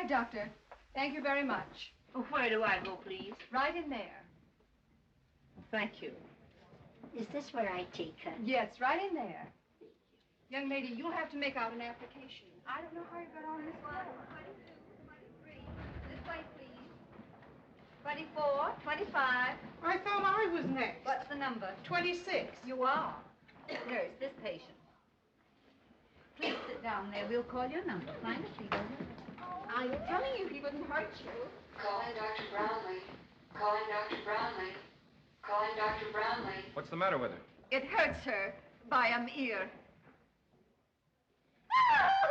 Doctor. Thank you very much. Oh, where do I go, please? Right in there. Thank you. Is this where I take her? Yes, right in there. Young lady, you'll have to make out an application. I don't know how you got on this floor. 22, 23. This way, please. 24, 25. I thought I was next. What's the number? 26. You are. Nurse, this patient. Please sit down there. We'll call your number. Find a seat. I'm telling you, he wouldn't hurt you. Calling Dr. Brownlee. Calling Dr. Brownlee. Calling Dr. Brownlee. What's the matter with her? It hurts her by ear.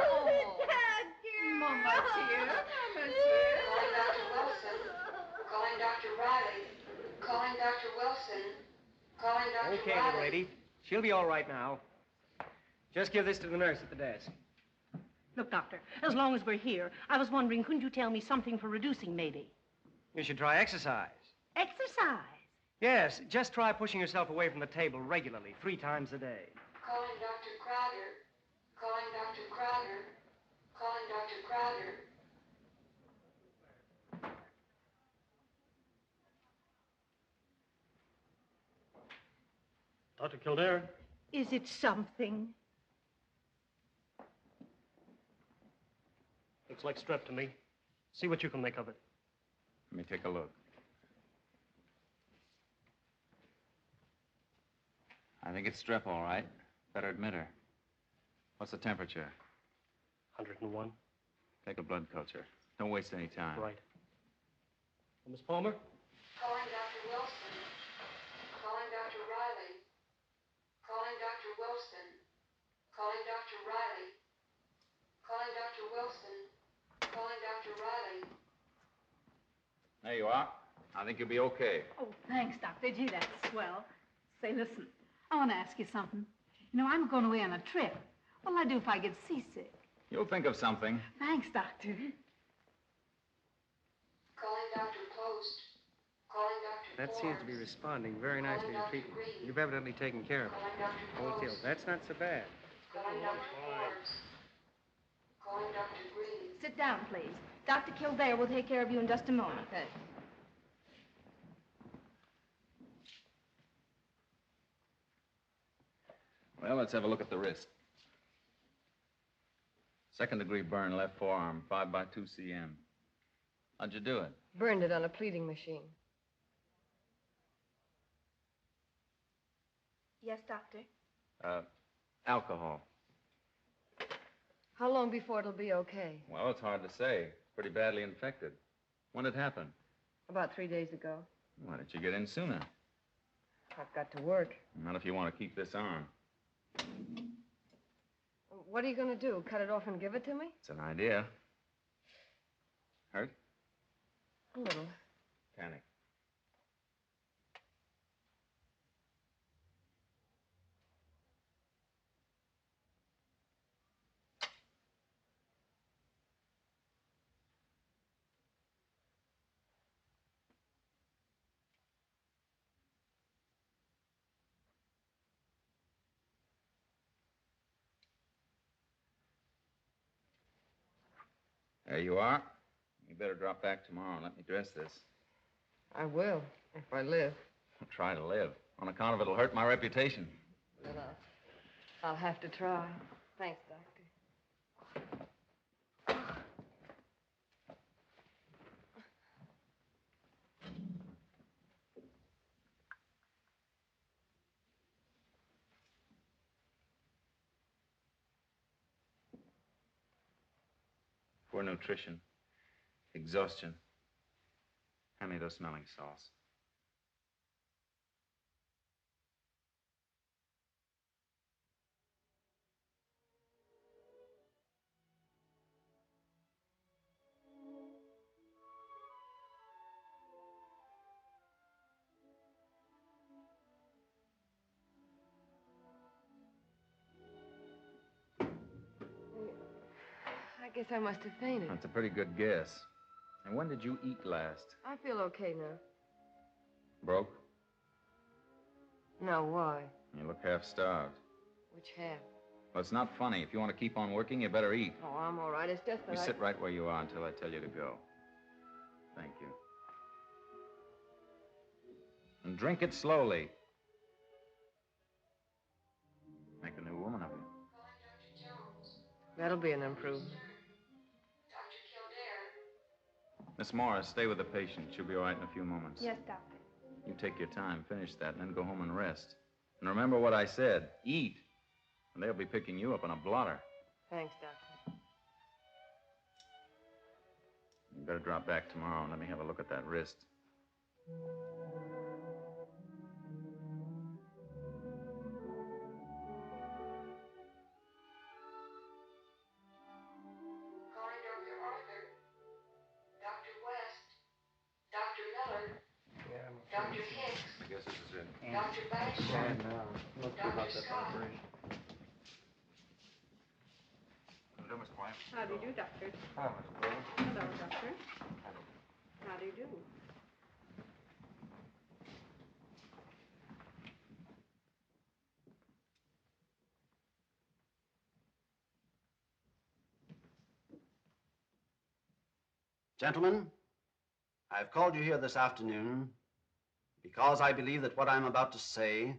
Oh, Mama dear. Calling Dr. Wilson. Calling Dr. Riley. Calling Dr. Wilson. Calling Dr. Okay, Riley. little lady. She'll be all right now. Just give this to the nurse at the desk. Look, Doctor, as long as we're here, I was wondering, couldn't you tell me something for reducing, maybe? You should try exercise. Exercise? Yes, just try pushing yourself away from the table regularly, 3 times a day. Calling Dr. Crowder. Calling Dr. Crowder. Calling Dr. Crowder. Dr. Kildare? Is it something? Looks like strep to me. See what you can make of it. Let me take a look. I think it's strep, all right. Better admit her. What's the temperature? 101. Take a blood culture. Don't waste any time. Right. Miss Palmer? Calling Dr. Wilson. Calling Dr. Riley. Calling Dr. Wilson. Calling Dr. Riley. Calling Dr. Wilson. Calling Dr. Riley. There you are. I think you'll be okay. Oh, thanks, Doctor. Gee, that's swell. Say, listen, I want to ask you something. You know, I'm going away on a trip. What'll I do if I get seasick? You'll think of something. Thanks, Doctor. Calling Dr. Post. Calling Dr. That Forbes. seems to be responding very nicely to treatment. Green. You've evidently taken care of it. Calling Dr. Hold still. Post. That's not so bad. Calling Dr. Forbes. Calling Dr. Green. Sit down, please. Dr. Kildare will take care of you in just a moment. Thanks. Well, let's have a look at the wrist. 2nd-degree burn, left forearm, 5 by 2 cm. How'd you do it? Burned it on a pleating machine. Yes, Doctor? Alcohol. How long before it'll be okay? Well, it's hard to say. Pretty badly infected. When did it happen? About 3 days ago. Why didn't you get in sooner? I've got to work. Not if you want to keep this arm. What are you going to do? Cut it off and give it to me? It's an idea. Hurt? A little. Panic. There you are. You better drop back tomorrow and let me dress this. I will, if I live. I'll try to live. On account of it'll hurt my reputation. But I'll have to try. Thanks, Doctor. Poor nutrition. Exhaustion. Hand me those smelling salts. I guess I must have fainted. That's a pretty good guess. And when did you eat last? I feel okay now. Broke? No, why? You look half starved. Which half? Well, it's not funny. If you want to keep on working, you better eat. Oh, I'm all right. It's just that You sit right where you are until I tell you to go. Thank you. And drink it slowly. Make a new woman of you. Calling Dr. Jones. That'll be an improvement. Dr. Kildare. Miss Morris, stay with the patient. She'll be all right in a few moments. Yes, doctor. You take your time, finish that, and then go home and rest. And remember what I said. Eat. And they'll be picking you up on a blotter. Thanks, Doctor. You better drop back tomorrow and let me have a look at that wrist. Calling Dr. Arthur. Dr. West. Dr. Miller. Dr. Hicks. I guess this is it. Dr. Basham. Dr. Scott. Hello, Miss White. How do you do, Doctor? Hi, Miss White. Hello, Doctor. How do you do? Gentlemen, I've called you here this afternoon because I believe that what I'm about to say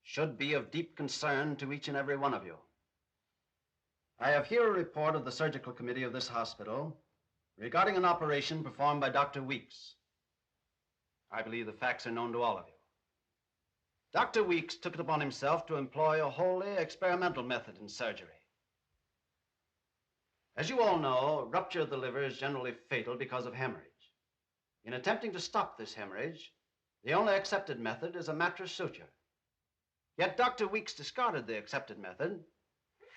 should be of deep concern to each and every one of you. I have here a report of the surgical committee of this hospital regarding an operation performed by Dr. Weeks. I believe the facts are known to all of you. Dr. Weeks took it upon himself to employ a wholly experimental method in surgery. As you all know, rupture of the liver is generally fatal because of hemorrhage. In attempting to stop this hemorrhage, the only accepted method is a mattress suture. Yet Dr. Weeks discarded the accepted method,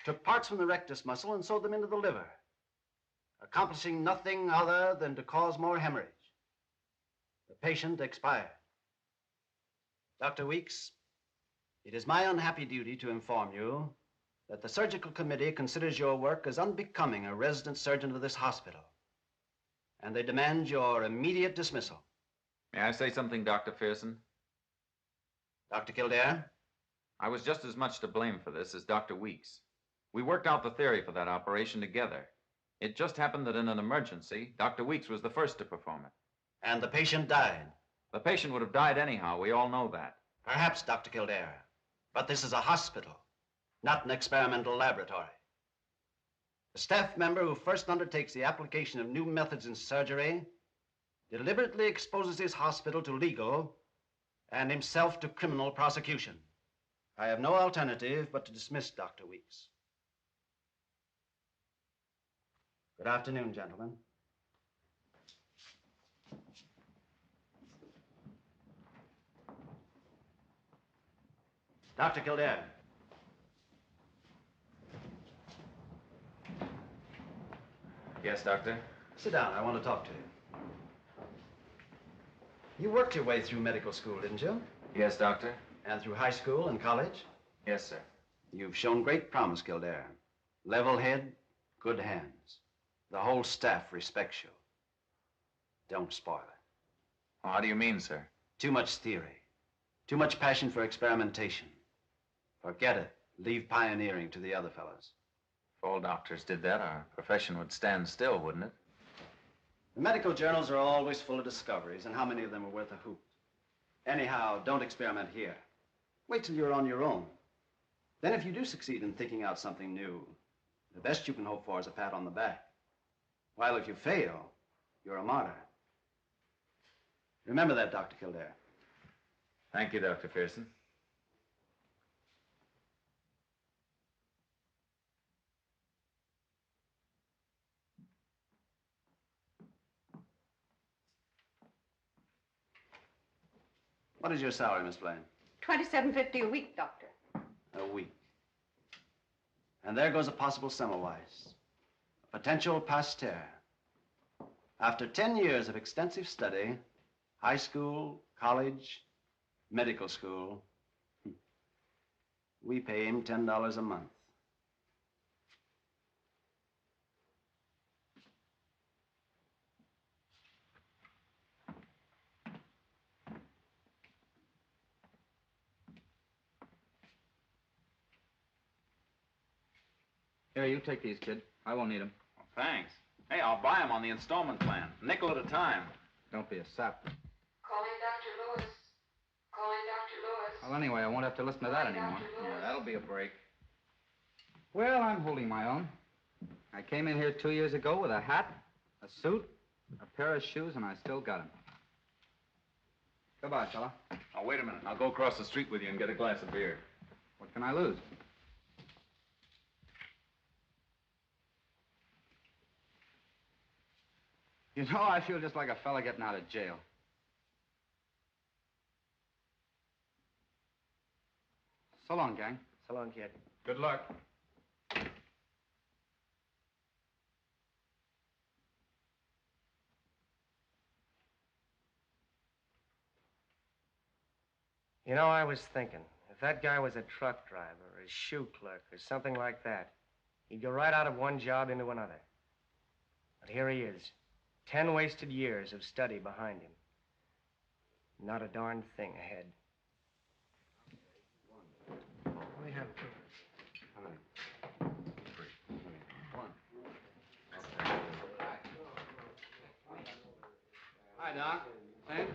took parts from the rectus muscle and sewed them into the liver, accomplishing nothing other than to cause more hemorrhage. The patient expired. Dr. Weeks, it is my unhappy duty to inform you that the surgical committee considers your work as unbecoming a resident surgeon of this hospital, and they demand your immediate dismissal. May I say something, Dr. Pearson? Dr. Kildare? I was just as much to blame for this as Dr. Weeks. We worked out the theory for that operation together. It just happened that in an emergency, Dr. Weeks was the first to perform it. And the patient died. The patient would have died anyhow. We all know that. Perhaps, Dr. Kildare, but this is a hospital, not an experimental laboratory. The staff member who first undertakes the application of new methods in surgery deliberately exposes his hospital to legal and himself to criminal prosecution. I have no alternative but to dismiss Dr. Weeks. Good afternoon, gentlemen. Dr. Kildare. Yes, Doctor? Sit down. I want to talk to you. You worked your way through medical school, didn't you? Yes, Doctor? And through high school and college? Yes, sir. You've shown great promise, Kildare. Level head, good hands. The whole staff respects you. Don't spoil it. How do you mean, sir? Too much theory. Too much passion for experimentation. Forget it. Leave pioneering to the other fellows. If all doctors did that, our profession would stand still, wouldn't it? The medical journals are always full of discoveries, and how many of them are worth a hoot? Anyhow, don't experiment here. Wait till you're on your own. Then if you do succeed in thinking out something new, the best you can hope for is a pat on the back. While if you fail, you're a martyr. Remember that, Dr. Kildare. Thank you, Dr. Pearson. What is your salary, Miss Blaine? $27.50 a week, Doctor. A week. And there goes a possible Semmelweis. A potential Pasteur. After 10 years of extensive study, high school, college, medical school, we pay him $10 a month. Here, you take these, kid. I won't need them. Well, thanks. Hey, I'll buy them on the installment plan. Nickel at a time. Don't be a sap. Calling Dr. Lewis. Calling Dr. Lewis. Well, anyway, I won't have to listen to that anymore. Yeah, that'll be a break. Well, I'm holding my own. I came in here 2 years ago with a hat, a suit, a pair of shoes, and I still got them. Goodbye, fella. Oh, wait a minute. I'll go across the street with you and get a glass of beer. What can I lose? You know, I feel just like a fella getting out of jail. So long, gang. So long, kid. Good luck. You know, I was thinking, if that guy was a truck driver or a shoe clerk or something like that, he'd go right out of one job into another. But here he is, 10 wasted years of study behind him. Not a darn thing ahead. We have to. Hi, Doc. Sam?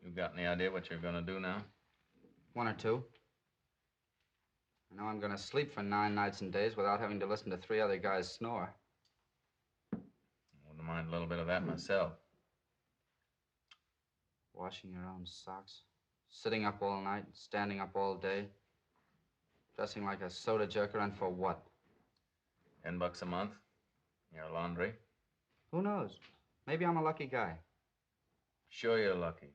You got any idea what you're gonna do now? One or two. I know I'm gonna sleep for 9 nights and days without having to listen to 3 other guys snore. Wouldn't mind a little bit of that myself. Washing your own socks, sitting up all night, standing up all day, dressing like a soda jerker, and for what? $10 a month? Your laundry? Who knows? Maybe I'm a lucky guy. Sure you're lucky.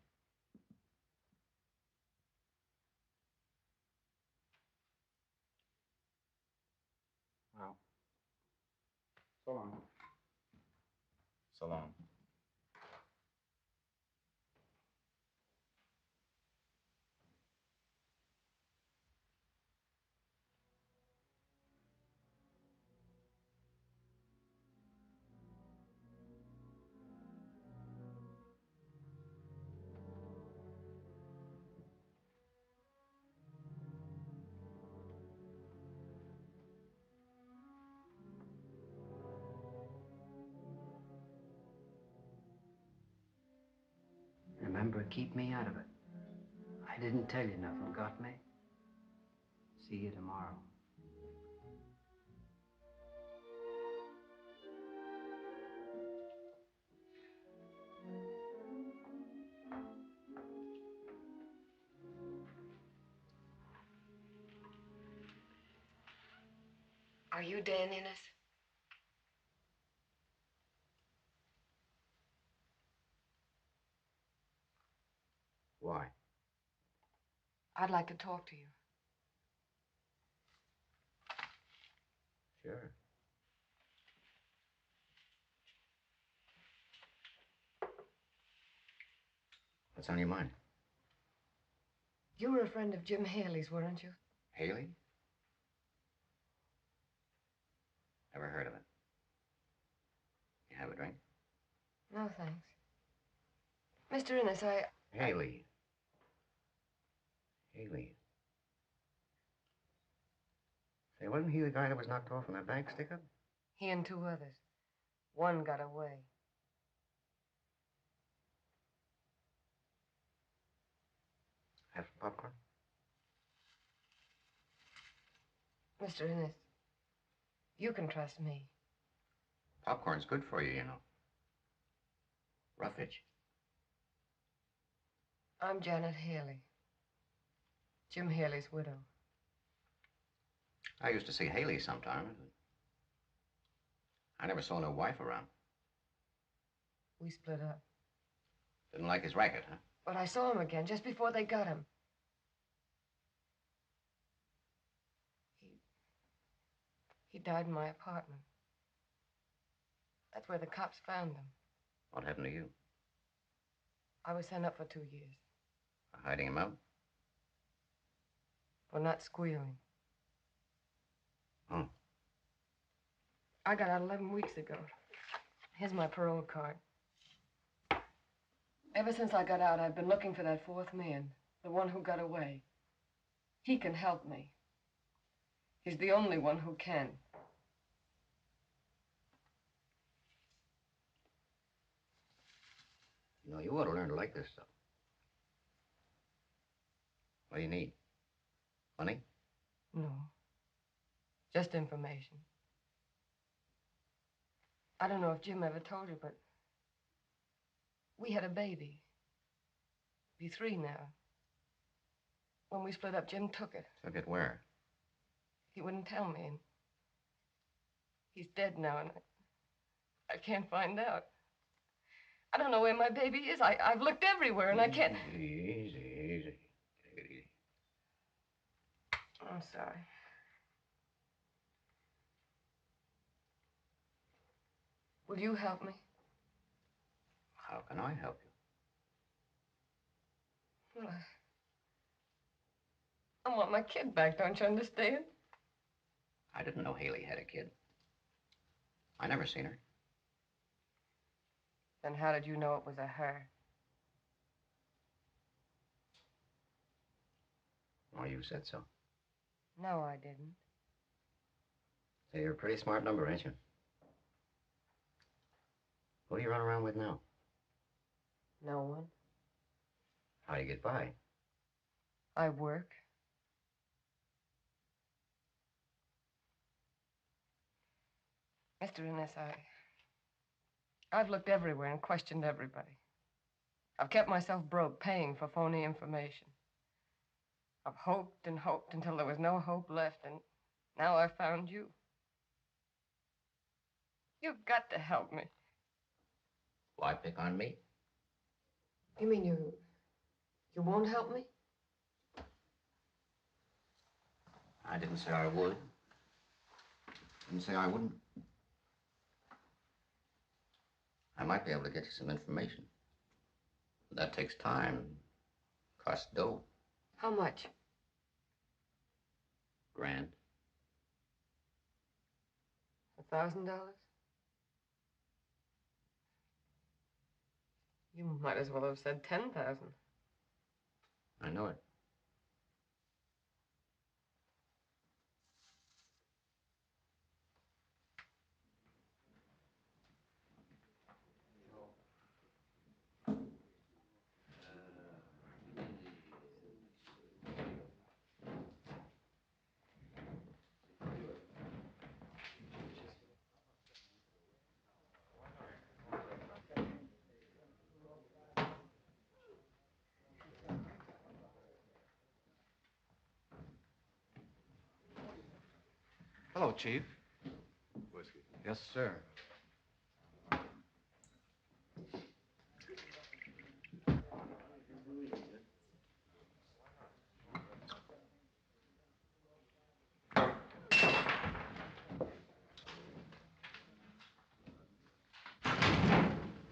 Well, so long. So long. Remember, keep me out of it. I didn't tell you nothing, got me? See you tomorrow. Are you Dan Innes? Why? I'd like to talk to you. Sure. What's on your mind? You were a friend of Jim Haley's, weren't you? Haley? Never heard of it. You have a drink? No, thanks. Mr. Innes, Haley. Haley. Say, wasn't he the guy that was knocked off in that bank stick-up? He and 2 others. One got away. Have some popcorn? Mr. Innes, you can trust me. Popcorn's good for you, you know. Roughage. I'm Janet Haley. Jim Haley's widow. I used to see Haley sometimes. I never saw no wife around. We split up. Didn't like his racket, huh? But I saw him again just before they got him. He died in my apartment. That's where the cops found him. What happened to you? I was sent up for 2 years. For hiding him out? For not squealing. Oh. I got out 11 weeks ago. Here's my parole card. Ever since I got out, I've been looking for that fourth man, the one who got away. He can help me. He's the only one who can. You know, you ought to learn to like this stuff. What do you need? Money? No. Just information. I don't know if Jim ever told you, but we had a baby. Be 3 now. When we split up, Jim took it. Took it where? He wouldn't tell me, and he's dead now, and I can't find out. I don't know where my baby is. I've looked everywhere, and I can't... Easy. Take it easy. I'm sorry. Will you help me? How can I help you? Well, I want my kid back, don't you understand? I didn't know Haley had a kid. I never seen her. Then how did you know it was a her? Oh, you said so. No, I didn't. Say, you're a pretty smart number, ain't you? Who do you run around with now? No one. How do you get by? I work. Mr. Innes, I've looked everywhere and questioned everybody. I've kept myself broke paying for phony information. I've hoped and hoped until there was no hope left, and now I've found you. You've got to help me. Why pick on me? You mean you won't help me? I didn't say I would. Didn't say I wouldn't. I might be able to get you some information. But that takes time. Costs dough. How much? $1,000. $1,000? You might as well have said 10,000. I know it. Hello, Chief. Whiskey. Yes, sir.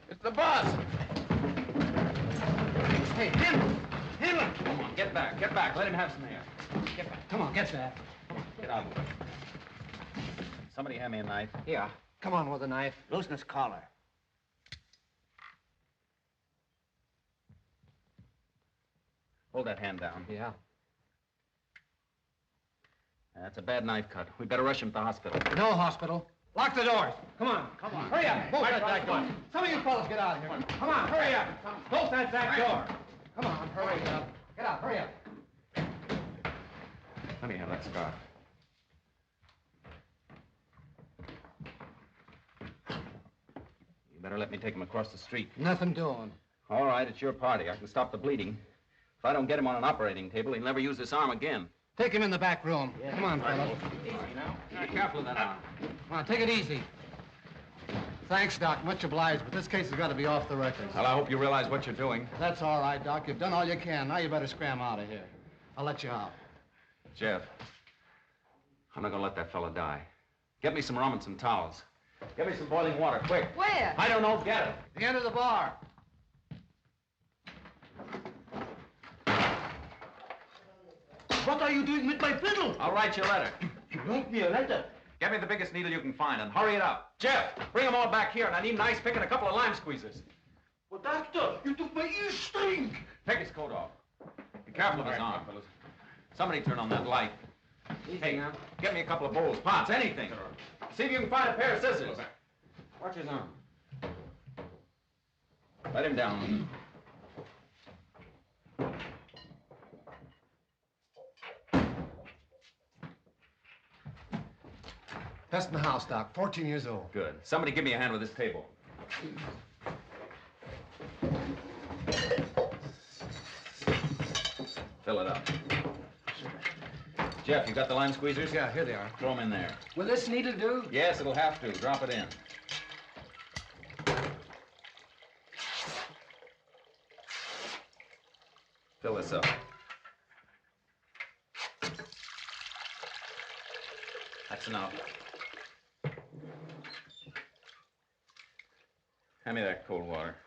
It's the boss! Hey, him! Come on, get back. Let him have some air. Get back. Come on, get back. Get out of the way. Somebody hand me a knife. Yeah. Come on with a knife. Loosen his collar. Hold that hand down. Yeah. That's a bad knife cut. We better rush him to the hospital. No hospital. Lock the doors. Come on. Hurry up. Bolt that back door. Some of you fellas get out of here. Come on, hurry up. Bolt that back door. Come on, hurry up. Get out, hurry up. Let me have that scarf. You better let me take him across the street. Nothing doing. All right, it's your party. I can stop the bleeding. If I don't get him on an operating table, he'll never use this arm again. Take him in the back room. Yeah. Come on, fellas. Easy now. Be careful of that arm. Come on, take it easy. Thanks, Doc. Much obliged, but this case has got to be off the record. Well, I hope you realize what you're doing. That's all right, Doc. You've done all you can. Now you better scram out of here. I'll let you out. Jeff, I'm not going to let that fella die. Get me some rum and some towels. Get me some boiling water, quick. Where? I don't know. Get it. The end of the bar. What are you doing with my fiddle? I'll write you a letter. write me a letter. Get me the biggest needle you can find and hurry it up. Jeff, bring them all back here, and I need an ice pick and a couple of lime squeezers. Well, doctor, you took my ear string. Take his coat off. Be careful of his arm. Somebody turn on that light. Hey, get me a couple of bowls, pots, anything. See if you can find a pair of scissors. Watch his arm. Let him down. Best in the house, Doc. 14 years old. Good. Somebody give me a hand with this table. Fill it up. Jeff, you got the lime squeezers? Yeah, here they are. Throw them in there. Will this needle do? Yes, it'll have to. Drop it in. Fill this up. That's enough. Hand me that cold water.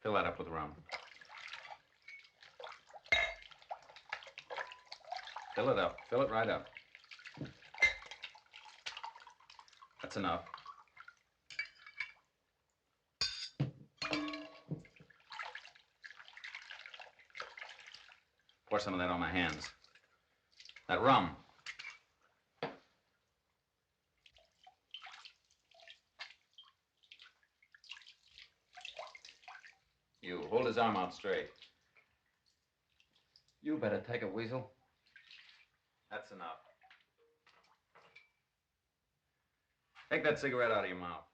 Fill that up with rum. Fill it up. Fill it right up. That's enough. Pour some of that on my hands. That rum. You hold his arm out straight. You better take a weasel. That's enough. Take that cigarette out of your mouth.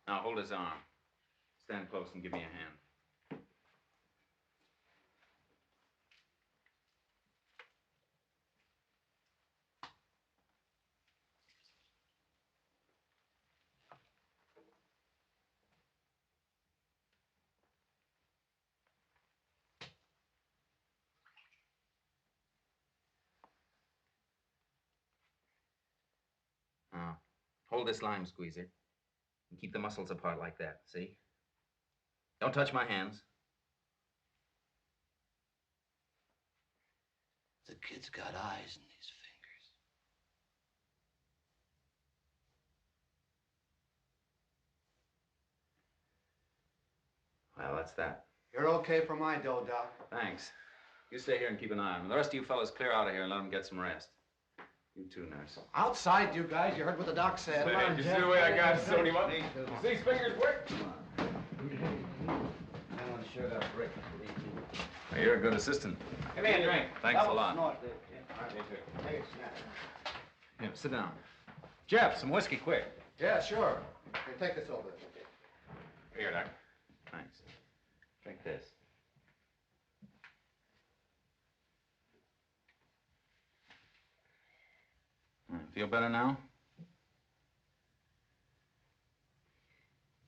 Now hold his arm. Stand close and give me a hand. Now, hold this lime squeezer and keep the muscles apart like that, see? Don't touch my hands. The kid's got eyes in these fingers. Well, that's that. You're okay for my dough, Doc. Thanks. You stay here and keep an eye on him. The rest of you fellas clear out of here and let him get some rest. You too, nurse. Outside, you guys. You heard what the doc said. Hey, did you see the way I got sewn him up? You see his fingers work? Well, you're a good assistant. Give me a drink. Thanks a lot. Yeah, sit down. Jeff, some whiskey, quick. Yeah, sure. Here, take this over. Here, Doc. Thanks. Drink this. Feel better now?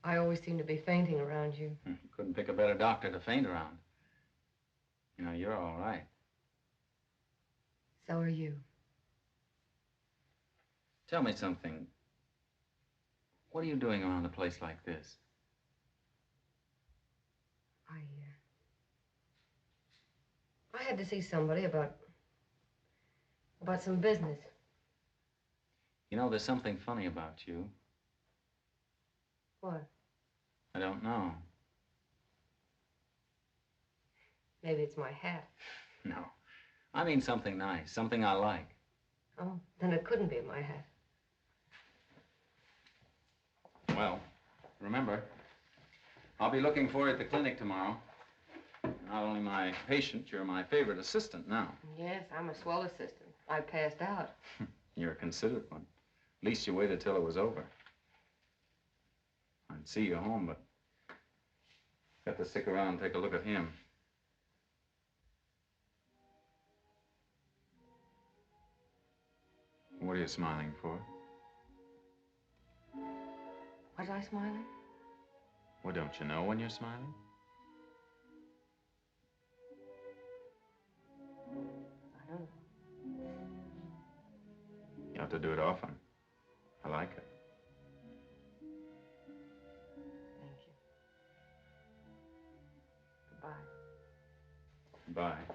I always seem to be fainting around you. Couldn't pick a better doctor to faint around. You know, you're all right. So are you. Tell me something. What are you doing around a place like this? I had to see somebody about some business. You know, there's something funny about you. What? I don't know. Maybe it's my hat. No. I mean something nice, something I like. Oh, then it couldn't be my hat. Well, remember, I'll be looking for you at the clinic tomorrow. Not only my patient, you're my favorite assistant now. Yes, I'm a swell assistant. I passed out. You're a considerate one. At least you waited till it was over. I'd see you home, but got to stick around and take a look at him. What are you smiling for? Was I smiling? Well, don't you know when you're smiling? I don't know. You have to do it often. I like it. Thank you. Goodbye. Bye.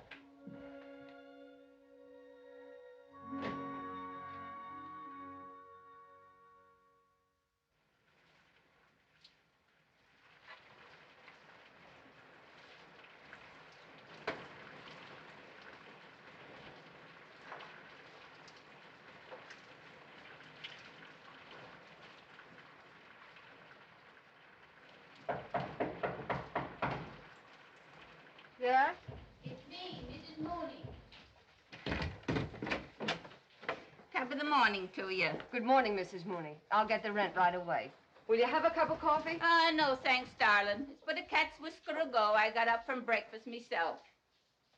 of the morning to you. Good morning, Mrs. Mooney. I'll get the rent right away. Will you have a cup of coffee? No, thanks, darling. It's but a cat's whisker ago I got up from breakfast myself.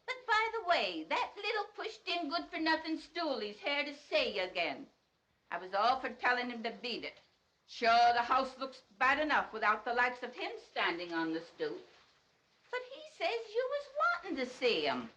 But by the way, that little pushed-in good-for-nothing stoolie's here to see you again. I was all for telling him to beat it. Sure, the house looks bad enough without the likes of him standing on the stoop. But he says you was wanting to see him.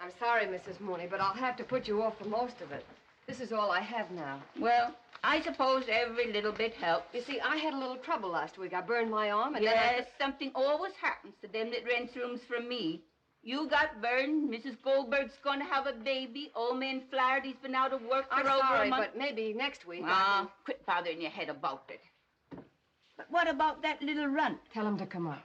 I'm sorry, Mrs. Mooney, but I'll have to put you off for most of it. This is all I have now. Well, I suppose every little bit helps. You see, I had a little trouble last week. I burned my arm and yes, something always happens to them that rents rooms from me. You got burned. Mrs. Goldberg's going to have a baby. Old man Flaherty's been out of work for over a month. But maybe next week quit bothering your head about it. But what about that little runt? Tell him to come up.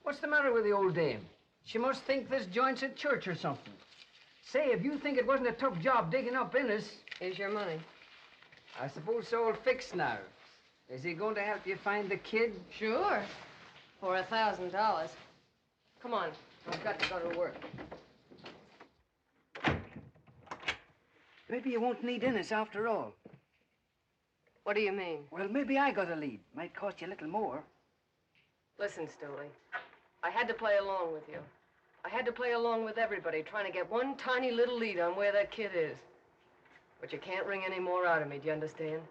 What's the matter with the old dame? She must think this joint's a church or something. Say, if you think it wasn't a tough job digging up Innes... Here's your money. I suppose it's all fixed now. Is he going to help you find the kid? Sure. For $1,000. Come on. I've got to go to work. Maybe you won't need Innes after all. What do you mean? Well, maybe I got a lead. Might cost you a little more. Listen, Stooley. I had to play along with you. I had to play along with everybody, trying to get one tiny little lead on where that kid is. But you can't wring any more out of me, do you understand?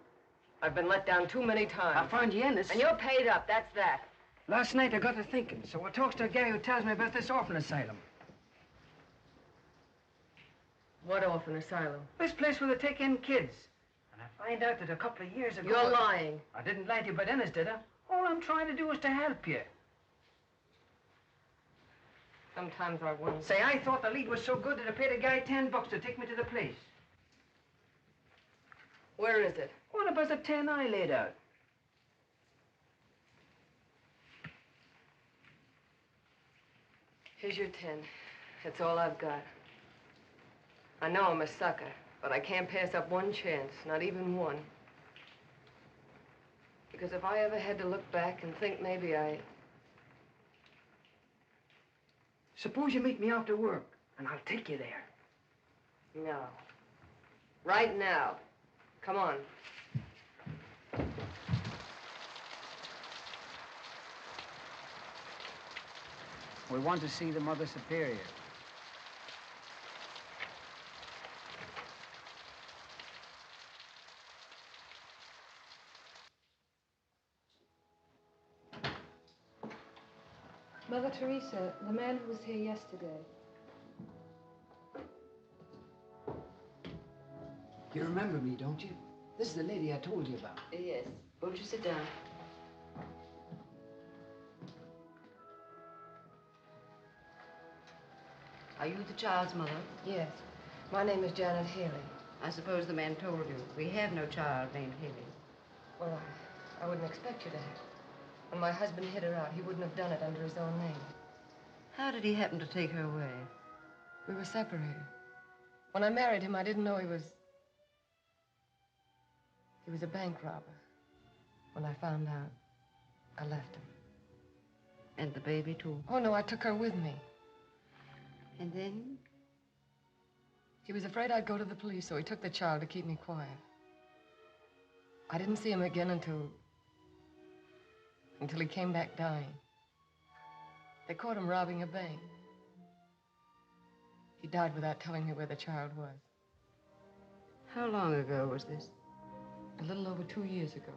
I've been let down too many times. I found you Innes. And you're paid up, that's that. Last night I got to thinking, so I talks to a guy who tells me about this orphan asylum. What orphan asylum? This place where they take in kids. And I find out that a couple of years ago... You're lying. I didn't lie to you about Innes, did I? All I'm trying to do is to help you. Sometimes I wonder. Say, I thought the lead was so good that I paid a guy $10 to take me to the place. Where is it? What about the 10 I laid out? Here's your 10. That's all I've got. I know I'm a sucker, but I can't pass up one chance, not even one. Because if I ever had to look back and think maybe Suppose you meet me after work, and I'll take you there. No. Right now. Come on. We want to see the Mother Superior. Mother Teresa, the man who was here yesterday. You remember me, don't you? This is the lady I told you about. Yes. Won't you sit down? Are you the child's mother? Yes. My name is Janet Haley. I suppose the man told you. We have no child named Haley. Well, I wouldn't expect you to have. When my husband hid her out, he wouldn't have done it under his own name. How did he happen to take her away? We were separated. When I married him, I didn't know he was a bank robber. When I found out, I left him. And the baby, too? Oh, no, I took her with me. And then? He was afraid I'd go to the police, so he took the child to keep me quiet. I didn't see him again until he came back dying. They caught him robbing a bank. He died without telling me where the child was. How long ago was this? A little over 2 years ago.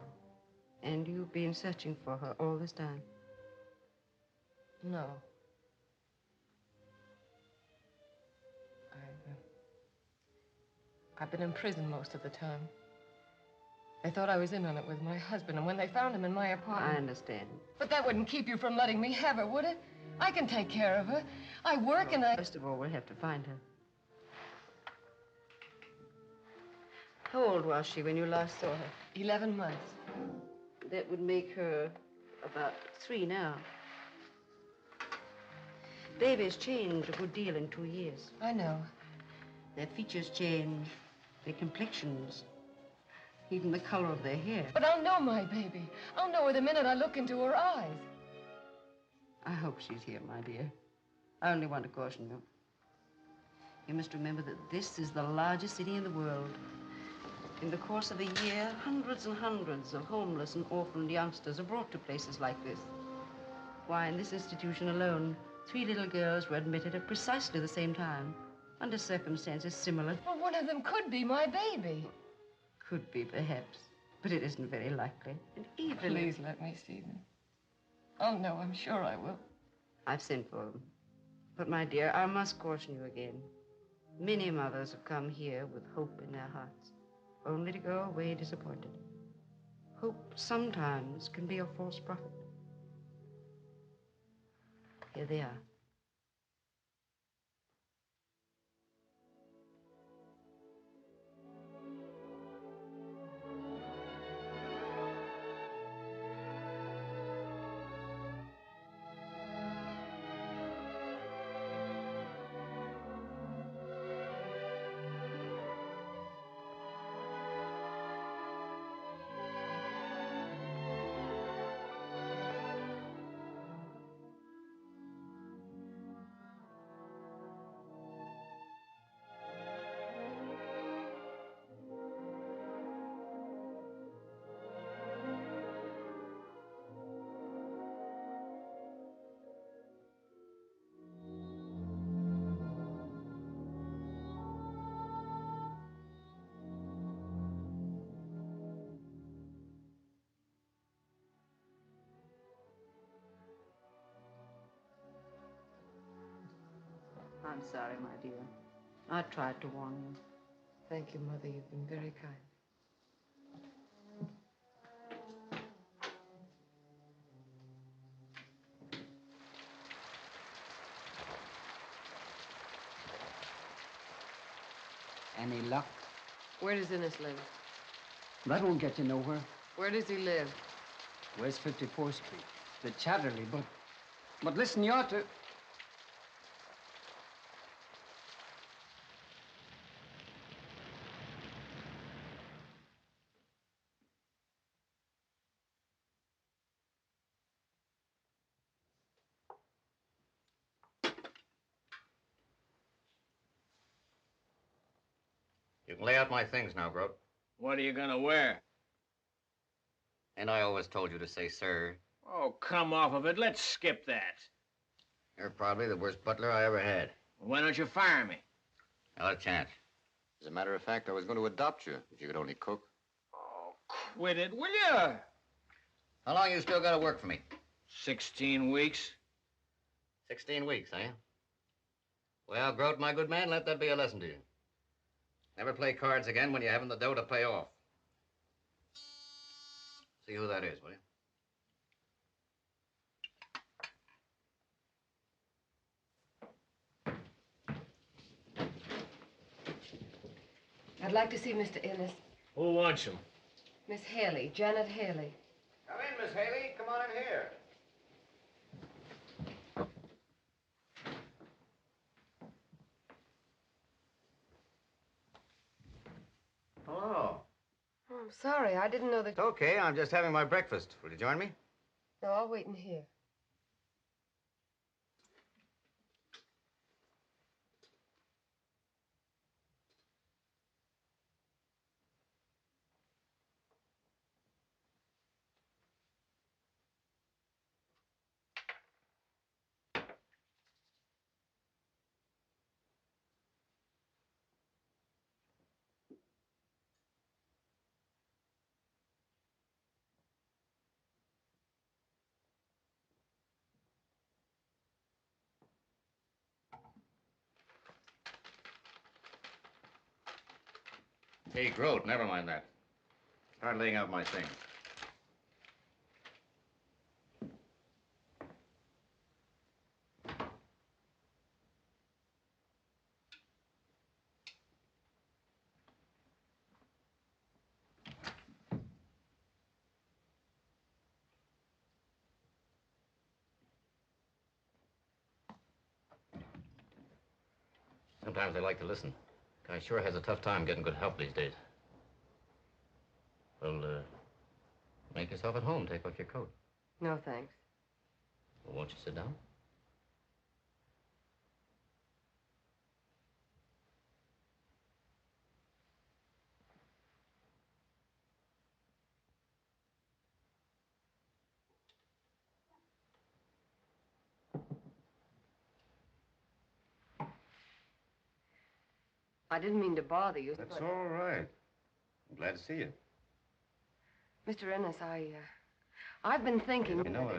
And you've been searching for her all this time? No. I've been in prison most of the time. They thought I was in on it with my husband, and when they found him in my apartment... I understand. But that wouldn't keep you from letting me have her, would it? I can take care of her. I work and I... First of all, we'll have to find her. How old was she when you last saw her? 11 months. That would make her about 3 now. Babies change a good deal in 2 years. I know. Their features change, their complexions, even the color of their hair. But I'll know my baby. I'll know her the minute I look into her eyes. I hope she's here, my dear. I only want to caution you. You must remember that this is the largest city in the world. In the course of a year, hundreds and hundreds of homeless and orphaned youngsters are brought to places like this. Why, in this institution alone, 3 little girls were admitted at precisely the same time, under circumstances similar. Well, one of them could be my baby. Could be, perhaps, but it isn't very likely. And even Please let me see them. Oh, no, I'm sure I will. I've sent for them. But, my dear, I must caution you again. Many mothers have come here with hope in their hearts, only to go away disappointed. Hope sometimes can be a false prophet. Here they are. I'm sorry, my dear. I tried to warn you. Thank you, Mother. You've been very kind. Any luck? Where does Innes live? That won't get you nowhere. Where does he live? West 54th Street. The Chatterley, but listen, you ought to... You can lay out my things now, Grote. What are you gonna wear? And I always told you to say sir. Oh, come off of it. Let's skip that. You're probably the worst butler I ever had. Why don't you fire me? Not a chance. As a matter of fact, I was going to adopt you if you could only cook. Oh, quit it, will you? How long you still got to work for me? 16 weeks. 16 weeks, eh? Well, Grote, my good man, let that be a lesson to you. Never play cards again when you haven't the dough to pay off. See who that is, will you? I'd like to see Mr. Innes. Who wants him? Miss Haley, Janet Haley. Come in, Miss Haley. Come on in here. Hello. Oh, I'm sorry. I didn't know that... It's okay. I'm just having my breakfast. Will you join me? No, I'll wait in here. Hey, Grote, never mind that. Start laying out my things. Sometimes they like to listen. Guy sure has a tough time getting good help these days. Well, make yourself at home. Take off your coat. No, thanks. Well, won't you sit down? I didn't mean to bother you. That's but... all right. I'm glad to see you. Mr. Ennis, I've been thinking... You know,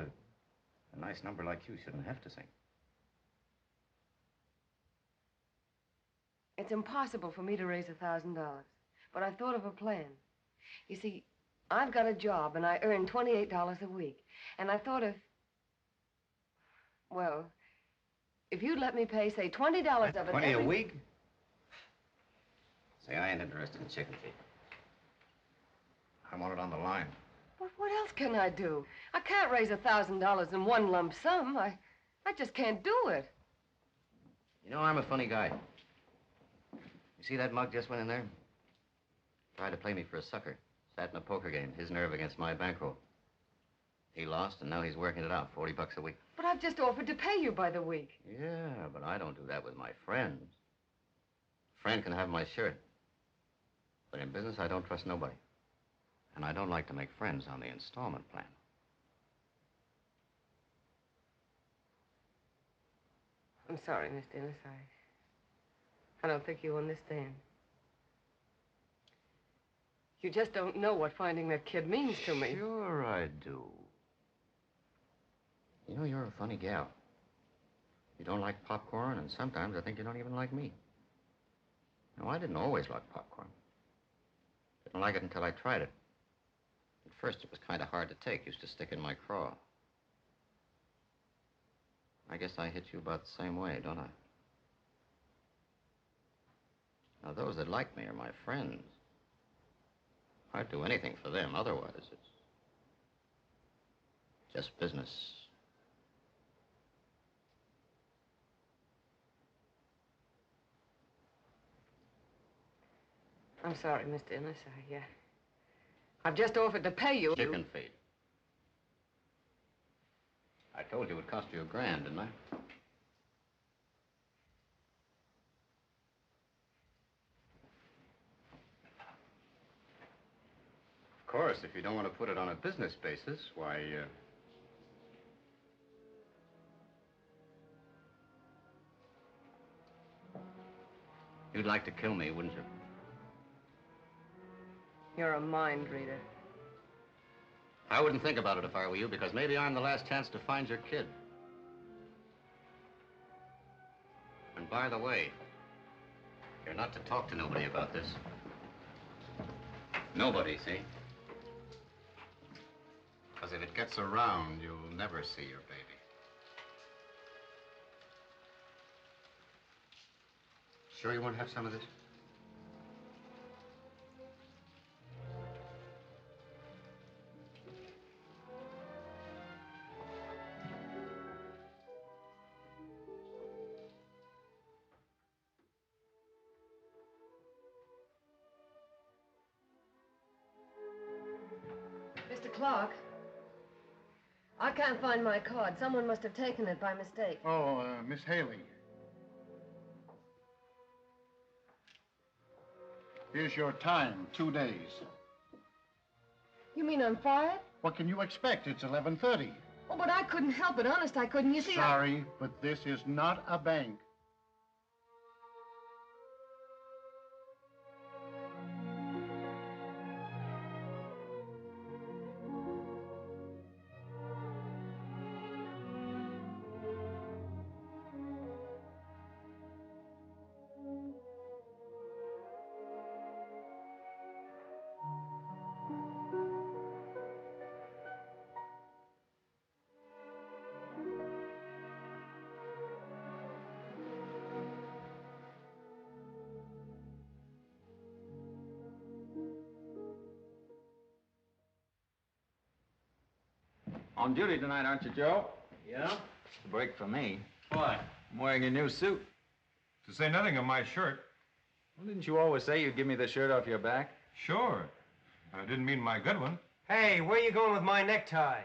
a nice number like you shouldn't have to sing. It's impossible for me to raise $1,000, but I've thought of a plan. You see, I've got a job, and I earn $28 a week. And I thought if you'd let me pay, say, $20 of it 20 a week? Say, I ain't interested in chicken feed. I want it on the line. What else can I do? I can't raise $1,000 in one lump sum. I just can't do it. You know, I'm a funny guy. You see that mug just went in there? Tried to play me for a sucker. Sat in a poker game, his nerve against my bankroll. He lost, and now he's working it out, $40 a week. But I've just offered to pay you by the week. Yeah, but I don't do that with my friends. A friend can have my shirt. But in business, I don't trust nobody. And I don't like to make friends on the installment plan. I'm sorry, Mr. Ennis. I don't think you understand. You just don't know what finding that kid means to me. Sure I do. You know, you're a funny gal. You don't like popcorn, and sometimes I think you don't even like me. No, I didn't always like popcorn. Didn't like it until I tried it. At first, it was kind of hard to take. Used to stick in my craw. I guess I hit you about the same way, don't I? Now, those that like me are my friends. I'd do anything for them. Otherwise, it's just business. I'm sorry, Mr. Ennis. I've just offered to pay you. Chicken feed. I told you it would cost you $1,000, didn't I? Of course, if you don't want to put it on a business basis, why, you'd like to kill me, wouldn't you? You're a mind reader. I wouldn't think about it if I were you, because maybe I'm the last chance to find your kid. And by the way, you're not to talk to nobody about this. Nobody, see? Because if it gets around, you'll never see your baby. Sure you want to have some of this? Mr. Clark, I can't find my card. Someone must have taken it by mistake. Oh, Miss Haley. Here's your time, 2 days. You mean I'm fired? What can you expect? It's 11:30. Oh, but I couldn't help it. Honest, I couldn't. You see, Sorry, but this is not a bank. On duty tonight, aren't you, Joe? Yeah? It's a break for me. Why? I'm wearing a new suit. To say nothing of my shirt. Well, didn't you always say you'd give me the shirt off your back? Sure. I didn't mean my good one. Hey, where you going with my necktie?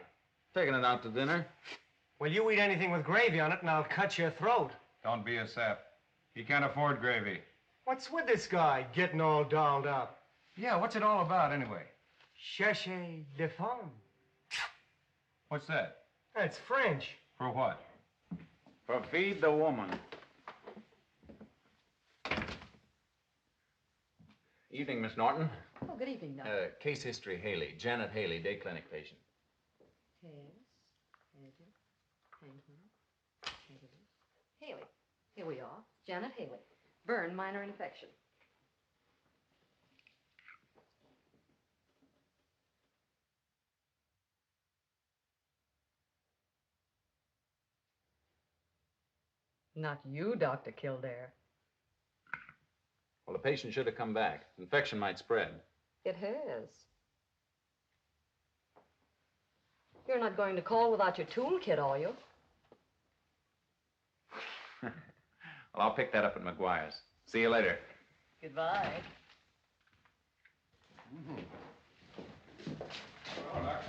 Taking it out to dinner. Well, you eat anything with gravy on it, and I'll cut your throat. Don't be a sap. He can't afford gravy. What's with this guy getting all dolled up? Yeah, what's it all about, anyway? Cherchez de femme. What's that? That's French. For what? For feed the woman. Evening, Miss Norton. Oh, good evening, Doctor. Case history, Haley. Janet Haley, day clinic patient. Yes. Haley. Here we are. Janet Haley. Burn, minor infection. Not you, Dr. Kildare. Well, the patient should have come back. Infection might spread. It has. You're not going to call without your toolkit, are you? Well, I'll pick that up at McGuire's. See you later. Goodbye.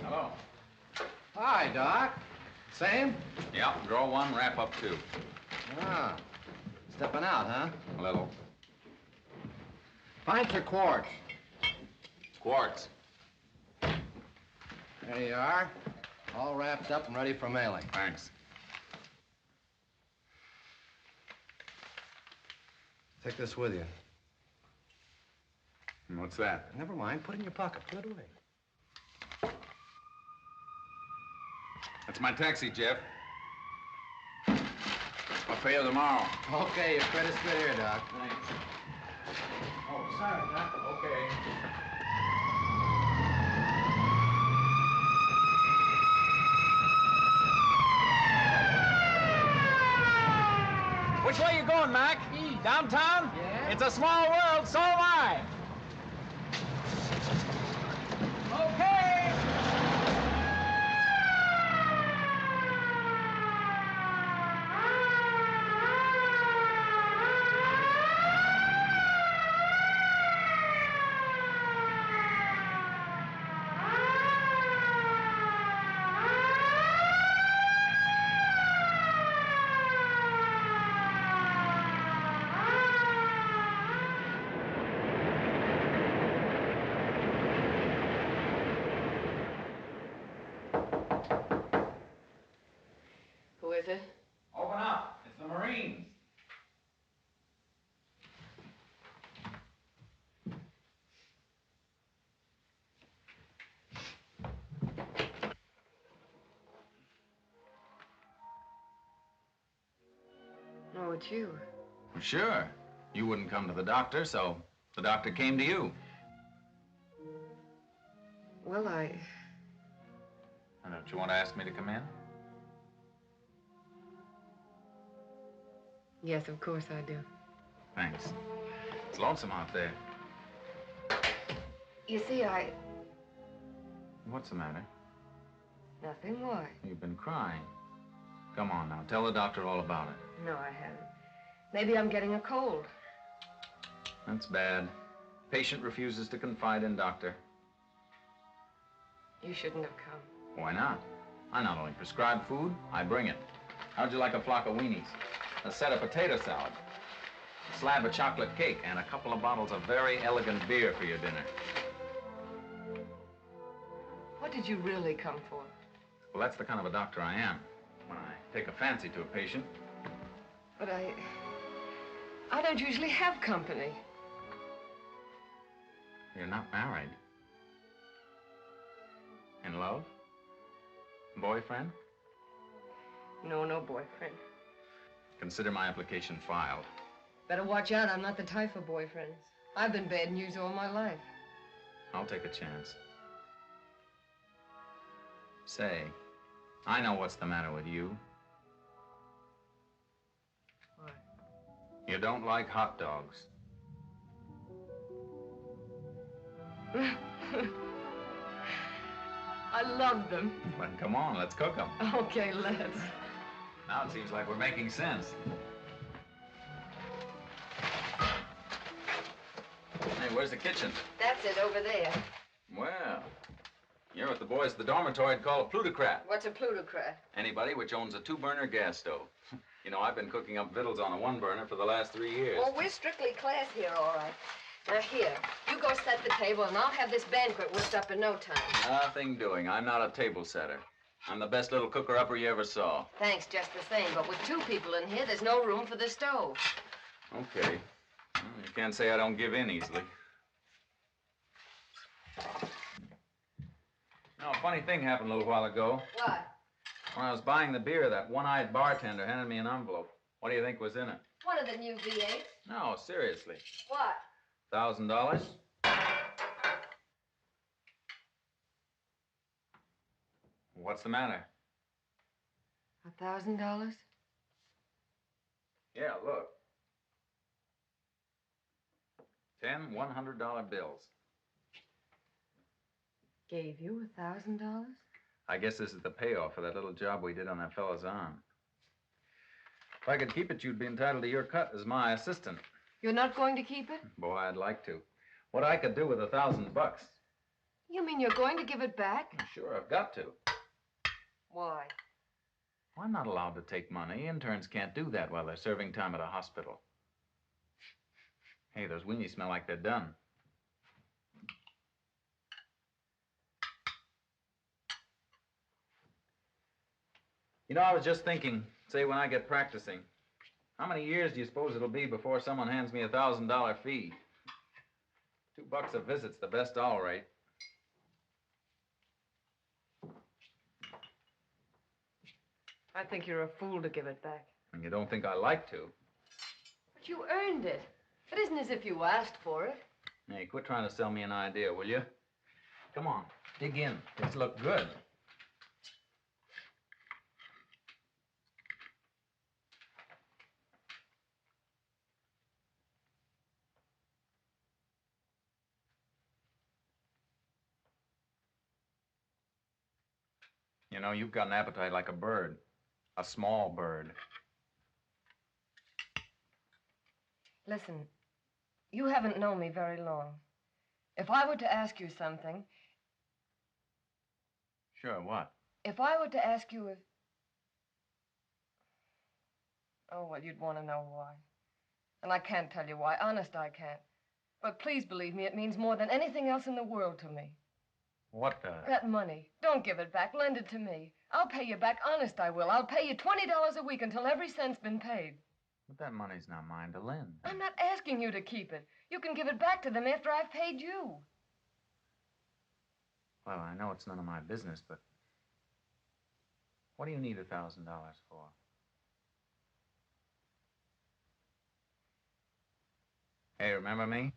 Hello. Hi, Doc. Same? Yeah, draw one, wrap up two. Ah, stepping out, huh? A little. Pints or quarts? Quartz. There you are. All wrapped up and ready for mailing. Thanks. Take this with you. And what's that? Never mind. Put it in your pocket. Put it away. That's my taxi, Jeff. I'll pay you tomorrow. Okay, your credit's good here, Doc. Thanks. Oh, sorry, Doc. Okay. Which way you going, Mac? Downtown? Yeah. It's a small world, so am I. Okay. Who is it? Open up. It's the Marines. No, it's you. Well, sure. You wouldn't come to the doctor, so the doctor came to you. Well, Don't you want to ask me to come in? Yes, of course I do. Thanks. It's lonesome out there. You see, What's the matter? Nothing. Why? You've been crying. Come on now, tell the doctor all about it. No, I haven't. Maybe I'm getting a cold. That's bad. Patient refuses to confide in doctor. You shouldn't have come. Why not? I not only prescribe food, I bring it. How'd you like a flock of weenies? A set of potato salad, a slab of chocolate cake, and a couple of bottles of very elegant beer for your dinner. What did you really come for? Well, that's the kind of a doctor I am. When I take a fancy to a patient. But I don't usually have company. You're not married. In love? Boyfriend? No, no boyfriend. Consider my application filed. Better watch out. I'm not the type for boyfriends. I've been bad news all my life. I'll take a chance. Say, I know what's the matter with you. What? You don't like hot dogs. I love them. Then come on, let's cook them. Okay, let's. Now it seems like we're making sense. where's the kitchen? That's it, over there. Well, you're what the boys at the dormitory would call a plutocrat. What's a plutocrat? Anybody which owns a 2-burner gas stove. You know, I've been cooking up victuals on a 1-burner for the last 3 years. Well, we're strictly class here, all right. Now, here, you go set the table, and I'll have this banquet whipped up in no time. Nothing doing. I'm not a table setter. I'm the best little cooker-upper you ever saw. Thanks, just the same. But with 2 people in here, there's no room for the stove. Okay. Well, you can't say I don't give in easily. Now, a funny thing happened a little while ago. What? When I was buying the beer, that one-eyed bartender handed me an envelope. What do you think was in it? One of the new V8s. No, seriously. What? $1,000? What's the matter? $1,000? Yeah, look. 10 $100 bills. Gave you $1,000? I guess this is the payoff for that little job we did on that fellow's arm. If I could keep it, you'd be entitled to your cut as my assistant. You're not going to keep it? Boy, I'd like to. What I could do with $1,000. You mean you're going to give it back? Sure, I've got to. Why? Well, I'm not allowed to take money. Interns can't do that while they're serving time at a hospital. Hey, those weenies smell like they're done. You know, I was just thinking, say when I get practicing, how many years do you suppose it'll be before someone hands me $1,000 fee? $2 a visit's the best all right. I think you're a fool to give it back. And you don't think I like to? But you earned it. It isn't as if you asked for it. Hey, quit trying to sell me an idea, will you? Come on, dig in. Let's look good. You know, you've got an appetite like a bird. A small bird. Listen, you haven't known me very long. If I were to ask you something... Sure, what? If I were to ask you if... Oh, well, you'd want to know why. And I can't tell you why. Honest, I can't. But please believe me, it means more than anything else in the world to me. What does? That money. Don't give it back. Lend it to me. I'll pay you back. Honest, I will. I'll pay you $20 a week until every cent's been paid. But that money's not mine to lend. I'm not asking you to keep it. You can give it back to them after I've paid you. Well, I know it's none of my business, but what do you need $1,000 for? Hey, remember me?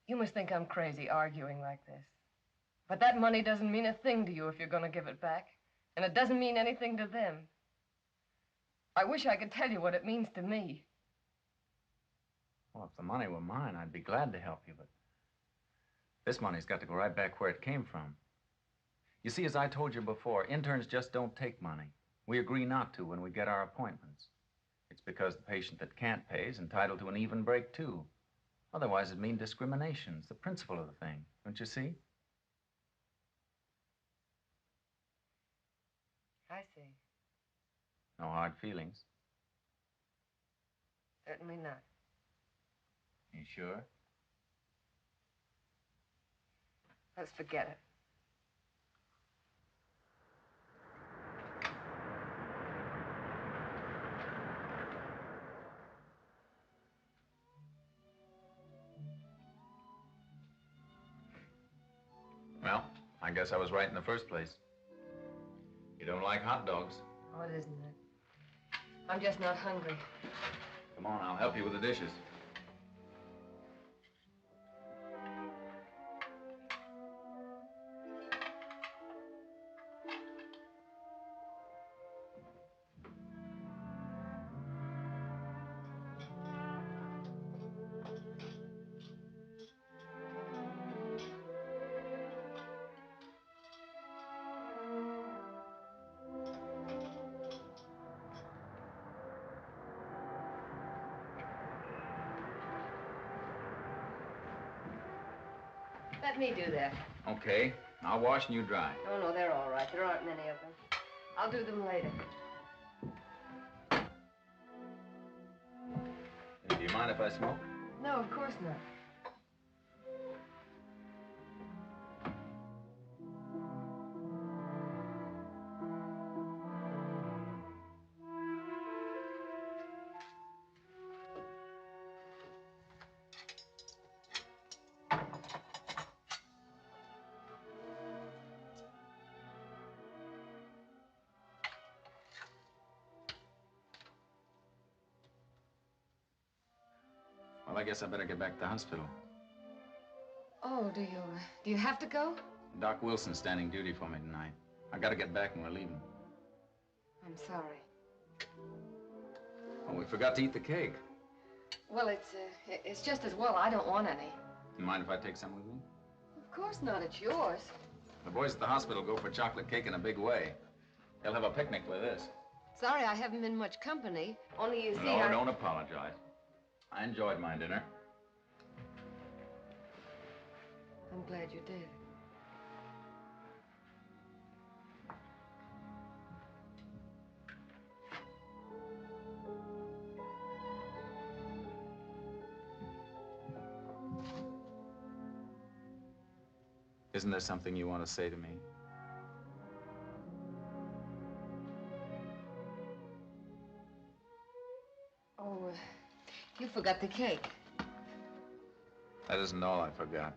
You must think I'm crazy arguing like this. But that money doesn't mean a thing to you if you're going to give it back. And it doesn't mean anything to them. I wish I could tell you what it means to me. Well, if the money were mine, I'd be glad to help you, but this money's got to go right back where it came from. You see, as I told you before, interns just don't take money. We agree not to when we get our appointments. It's because the patient that can't pay is entitled to an even break, too. Otherwise, it'd mean discrimination. It's the principle of the thing. Don't you see? I see. No hard feelings. Certainly not. You sure? Let's forget it. Well, I guess I was right in the first place. You don't like hot dogs. Oh, it isn't it? I'm just not hungry. Come on, I'll help you with the dishes. Let me do that. Okay. I'll wash and you dry. Oh, no, they're all right. There aren't many of them. I'll do them later. Do you mind if I smoke? No, of course not. Well, I guess I better get back to the hospital. Oh, do you have to go? Doc Wilson's standing duty for me tonight. I gotta get back when we're leaving. I'm sorry. Oh, we forgot to eat the cake. Well, it's just as well I don't want any. You mind if I take some with me? Of course not. It's yours. The boys at the hospital go for chocolate cake in a big way. They'll have a picnic with this. Sorry I haven't been much company. Only you see, No, don't apologize. I enjoyed my dinner. I'm glad you did. Isn't there something you want to say to me? Oh, you forgot the cake. That isn't all I forgot.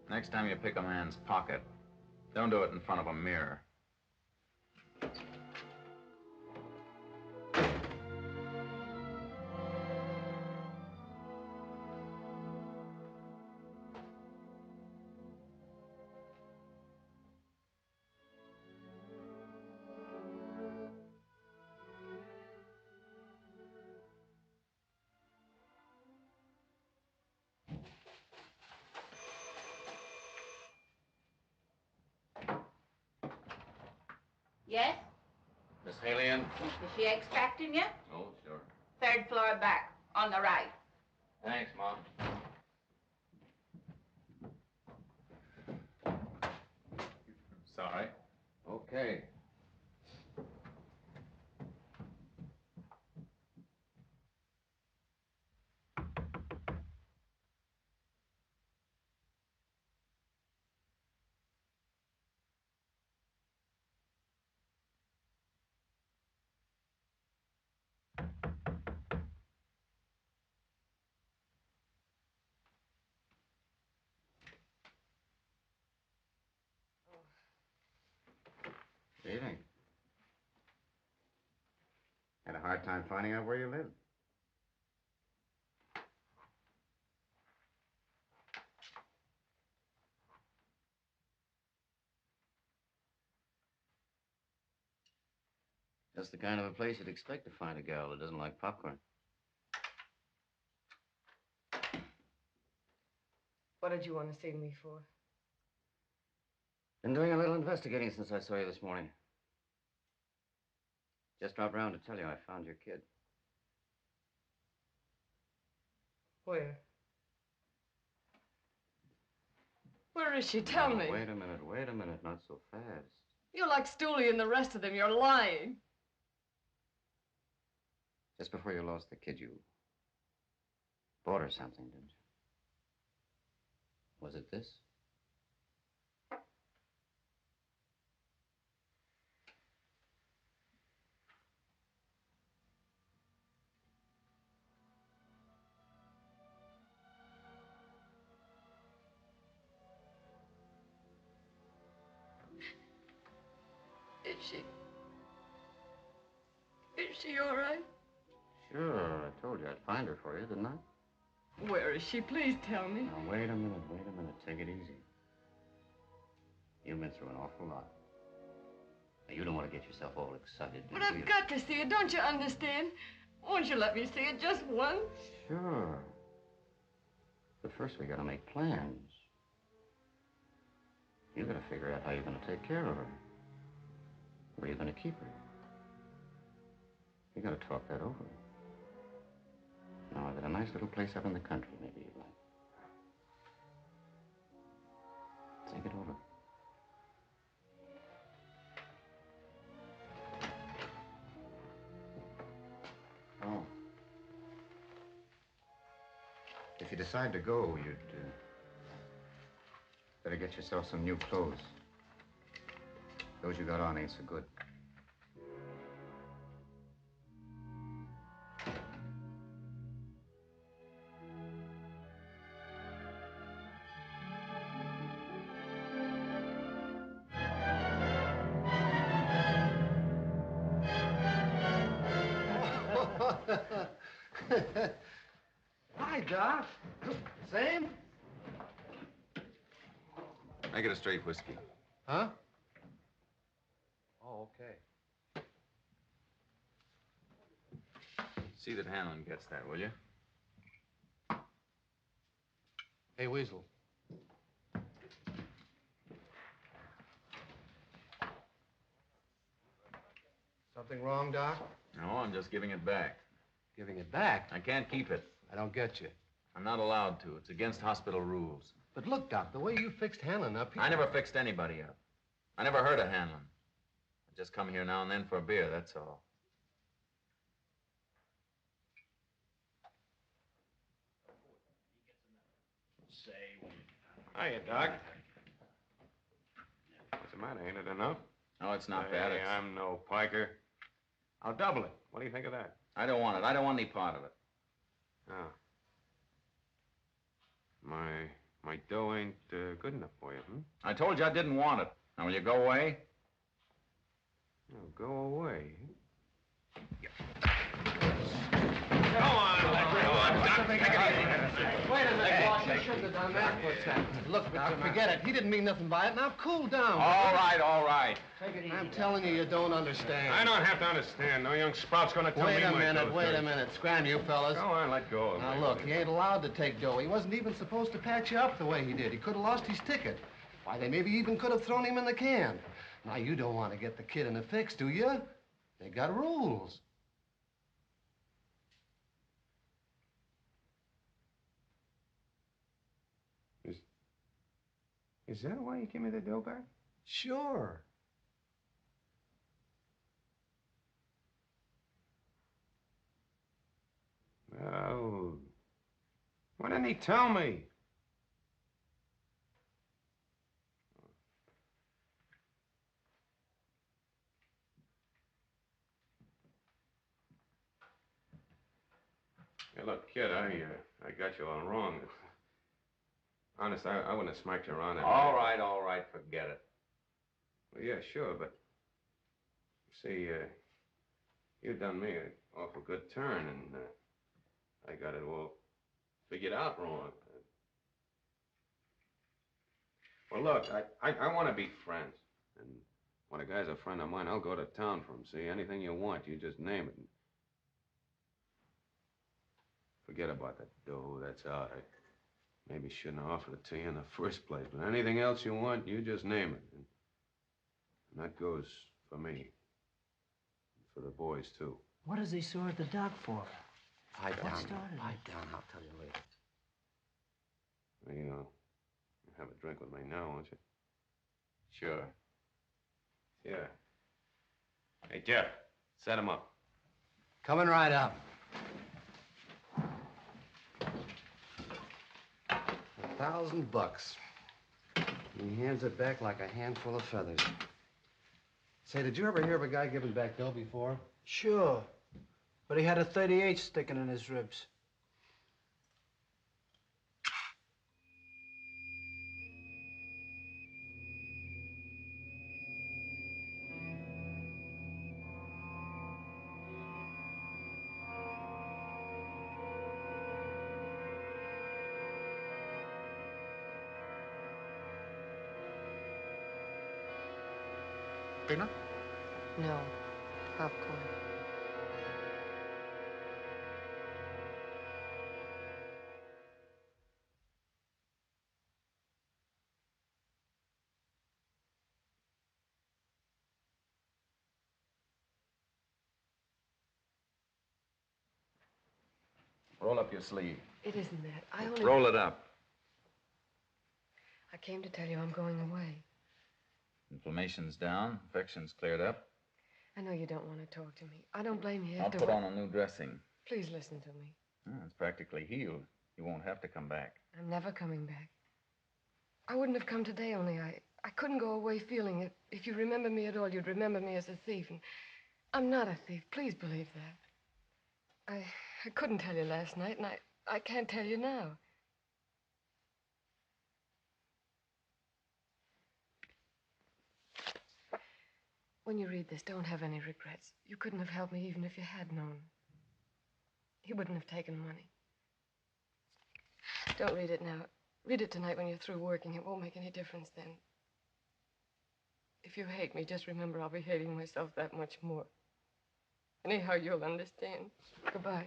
Next time you pick a man's pocket, don't do it in front of a mirror. Yes? Miss Haley in? Is she expecting you? Oh, sure. 3rd floor back, on the right. Thanks, Mom. Sorry. Okay. What do you think? Had a hard time finding out where you live. Just the kind of a place you'd expect to find a gal that doesn't like popcorn. What did you want to see me for? Been doing a little investigating since I saw you this morning. Just dropped round to tell you I found your kid. Where? Where is she? Tell me. Wait a minute, not so fast. You're like Stooley and the rest of them. You're lying. Just before you lost the kid, you bought her something, didn't you? Was it this? Is she all right? Sure, I told you I'd find her for you, didn't I? Where is she? Please tell me. Now, wait a minute. Take it easy. You've been through an awful lot. Now, you don't want to get yourself all excited, do But you? I've got to see it. Don't you understand? Won't you let me see it just once? You gotta figure out how you're gonna take care of her. Where you're gonna keep her. You gotta talk that over. Now, I've got a nice little place up in the country, maybe you'd like. Think it over. Oh. If you decide to go, you'd better get yourself some new clothes. Those you got on ain't so good. Hi, Doc. Same? Make it a straight whiskey. Huh? Oh, okay. See that Hanlon gets that, will you? Hey, Weasel. Something wrong, Doc? No, I'm just giving it back. Giving it back? I can't keep it. I don't get you. I'm not allowed to. It's against hospital rules. But look, Doc, the way you fixed Hanlon up here... I never fixed anybody up. I never heard of Hanlon. I just come here now and then for a beer, that's all. Hiya, Doc. What's the matter? Ain't it enough? No, it's not bad. Hey, I'm no piker. I'll double it. What do you think of that? I don't want it. I don't want any part of it. Oh. My dough ain't good enough for you, hmm? I told you I didn't want it. Now, will you go away? Oh, go away. Go on, Doc. Take it easy. Wait a minute, boss. You shouldn't have done that. What's that? Look, Doc, forget it. He didn't mean nothing by it. Now, cool down. All right, all right. Take it easy. I'm telling you, you don't understand. I don't have to understand. No young sprout's gonna tell me Wait a my minute, dough's wait dirty. a minute. Scram, you fellas. Go on, let go of Now, me. look, he ain't allowed to take dough. He wasn't even supposed to patch you up the way he did. He could have lost his ticket. Why, they maybe even could have thrown him in the can. Now, you don't want to get the kid in a fix, do you? They got rules. Is that why you give me the dough back? Sure. Well, why didn't he tell me? Hey, look, kid, I got you all wrong. Honest, I wouldn't have smacked you around. All right, forget it. Well, yeah, sure, but see, you done me an awful good turn, and I got it all figured out wrong. Well, look, I want to be friends, and when a guy's a friend of mine, I'll go to town for him. See, anything you want, you just name it. Forget about that dough. That's out. I maybe shouldn't have offered it to you in the first place, but anything else you want, you just name it. And that goes for me. And for the boys, too. What does he sore at the dock for? Pipe What down. started Pipe down. I'll tell you later. Well, you have a drink with me now, won't you? Sure. Yeah. Hey, Jeff, set him up. Coming right up. $1,000. He hands it back like a handful of feathers. Say, did you ever hear of a guy giving back dough before? Sure. But he had a 38 sticking in his ribs. Peanut? No. Popcorn. Roll up your sleeve. It isn't that. I only... Roll it up. I came to tell you I'm going away. Inflammation's down. Infection's cleared up. I know you don't want to talk to me. I don't blame you. I'll put on a new dressing. Please listen to me. It's practically healed. You won't have to come back. I'm never coming back. I wouldn't have come today, only I couldn't go away feeling it. If you remember me at all, you'd remember me as a thief. And I'm not a thief. Please believe that. I couldn't tell you last night, and I can't tell you now. When you read this, don't have any regrets. You couldn't have helped me even if you had known. He wouldn't have taken money. Don't read it now. Read it tonight when you're through working. It won't make any difference then. If you hate me, just remember I'll be hating myself that much more. Anyhow, you'll understand. Goodbye.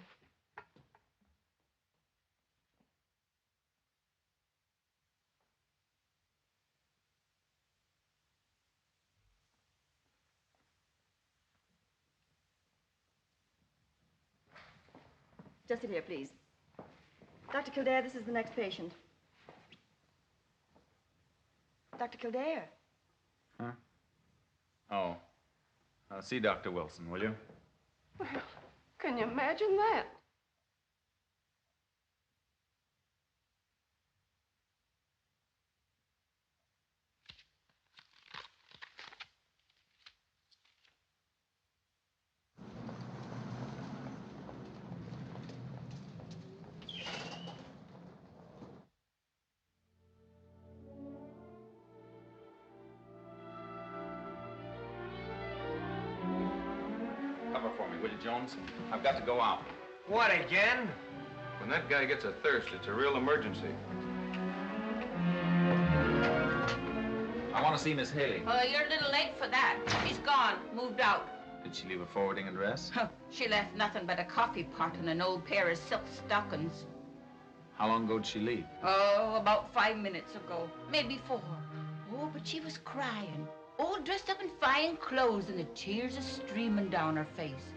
Just sit here, please. Dr. Kildare, this is the next patient. Dr. Kildare. Huh? Oh. See Dr. Wilson, will you? Well, can you imagine that? Cover for me, will you, Jones? I've got to go out. What, again? When that guy gets a thirst, it's a real emergency. I want to see Miss Haley. Oh, you're a little late for that. She's gone, moved out. Did she leave a forwarding address? She left nothing but a coffee pot and an old pair of silk stockings. How long ago did she leave? Oh, about 5 minutes ago. Maybe 4. Oh, but she was crying. All dressed up in fine clothes and the tears are streaming down her face.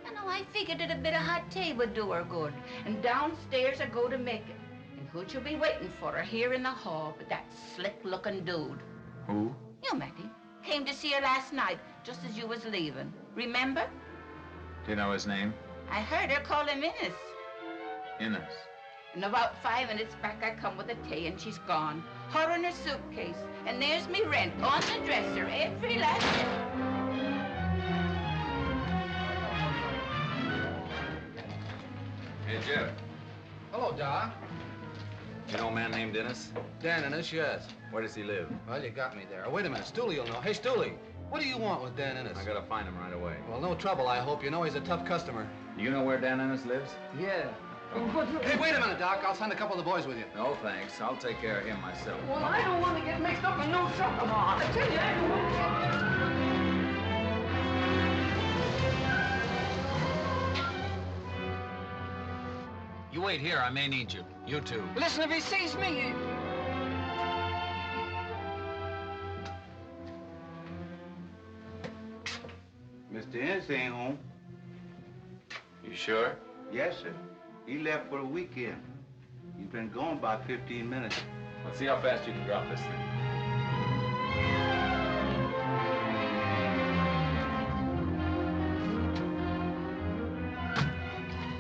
You know, I figured that a bit of hot tea would do her good. And downstairs I go to make it. And who'd you be waiting for her here in the hall but that slick-looking dude? Who? You met him. Came to see her last night, just as you was leaving. Remember? Do you know his name? I heard her call him Innes. Innes. And about 5 minutes back, I come with the tea, and she's gone. Her in her suitcase. And there's me rent on the dresser, every last bit. Hey, Jeff. Hello, Doc. You know a man named Innes? Dan Innes, yes. Where does he live? Well, you got me there. Wait a minute, Stooley will know. Hey, Stooley, what do you want with Dan Innes? I gotta find him right away. Well, no trouble, I hope. You know he's a tough customer. Do you know where Dan Innes lives? Yeah. Hey, wait a minute, Doc. I'll send a couple of the boys with you. No, thanks. I'll take care of him myself. Well, I don't want to get mixed up in no trouble. I tell you, I don't want to You wait here. I may need you. You too. Listen, if he sees me... Mr. Innes ain't home. You sure? Yes, sir. He left for the weekend. He's been gone about 15 minutes. Let's see how fast you can drop this thing.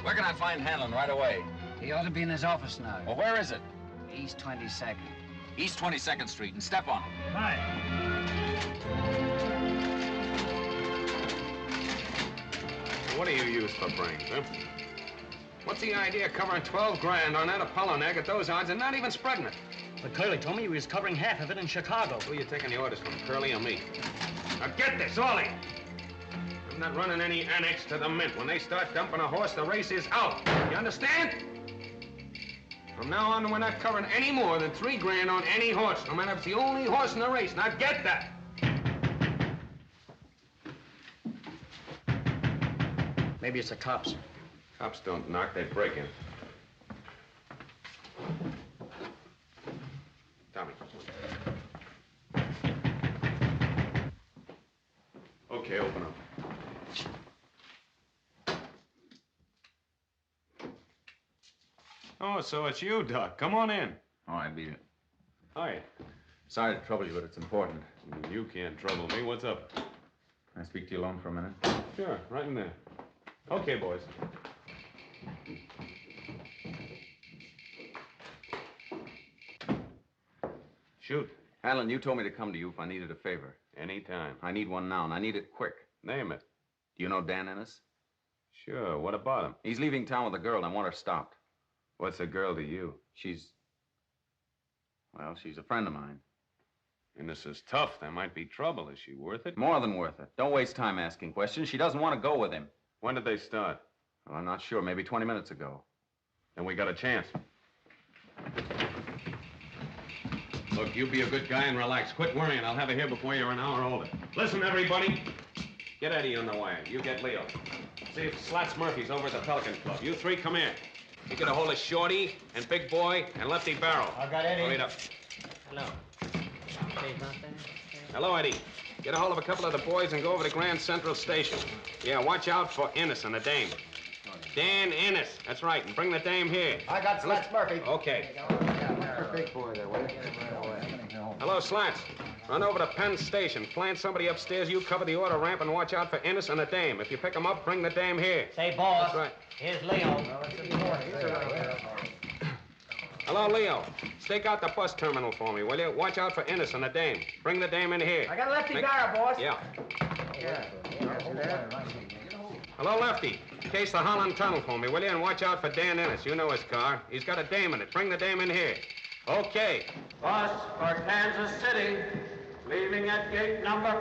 Where can I find Hanlon right away? He ought to be in his office now. Well, where is it? East 22nd. East 22nd Street, and step on it. What do you use for brains, huh? What's the idea of covering 12 grand on that Apollo neck at those odds and not even spreading it? But Curly told me he was covering half of it in Chicago. Who are you taking the orders from, Curly or me? Now get this, all of you. I'm not running any annex to the mint. When they start dumping a horse, the race is out. You understand? From now on, we're not covering any more than 3 grand on any horse, no matter if it's the only horse in the race. Now get that! Maybe it's the cops. Cops don't knock, they break in. Tommy. Okay, open up. Oh, so it's you, Doc. Come on in. All right, beat it. Hi. Sorry to trouble you, but it's important. You can't trouble me. What's up? Can I speak to you alone for a minute? Sure, right in there. Okay, boys. Shoot. Alan, you told me to come to you if I needed a favor. Anytime. I need one now, and I need it quick. Name it. Do you know Dan Ennis? Sure. What about him? He's leaving town with a girl, and I want her stopped. What's a girl to you? Well, she's a friend of mine. And this is tough. There might be trouble. Is she worth it? More than worth it. Don't waste time asking questions. She doesn't want to go with him. When did they start? Well, I'm not sure. Maybe 20 minutes ago. Then we got a chance. Look, you be a good guy and relax. Quit worrying. I'll have her here before you're an hour older. Listen, everybody. Get Eddie on the way. You get Leo. See if Slats Murphy's over at the Pelican Club. You three come here. You get a hold of Shorty and Big Boy and Lefty Barrel. I got Eddie. Hurry it up. Hello. Hello, Eddie. Get a hold of a couple of the boys and go over to Grand Central Station. Yeah, watch out for Ennis and the dame. Dan Ennis. That's right. And bring the dame here. I got Slats Murphy. Okay. Big boy there, will you? Hello, Slats. Run over to Penn Station. Plant somebody upstairs. You cover the order ramp and watch out for Ennis and the dame. If you pick them up, bring the dame here. Say, boss. That's right. Here's Leo. Hello, Leo. Stake out the bus terminal for me, will you? Watch out for Ennis and the dame. Bring the dame in here. I got Lefty Barrel, boss. Yeah. Hello, Lefty. Case the Holland Tunnel for me, will you? And watch out for Dan Ennis. You know his car. He's got a dame in it. Bring the dame in here. Okay. Bus for Kansas City, leaving at gate number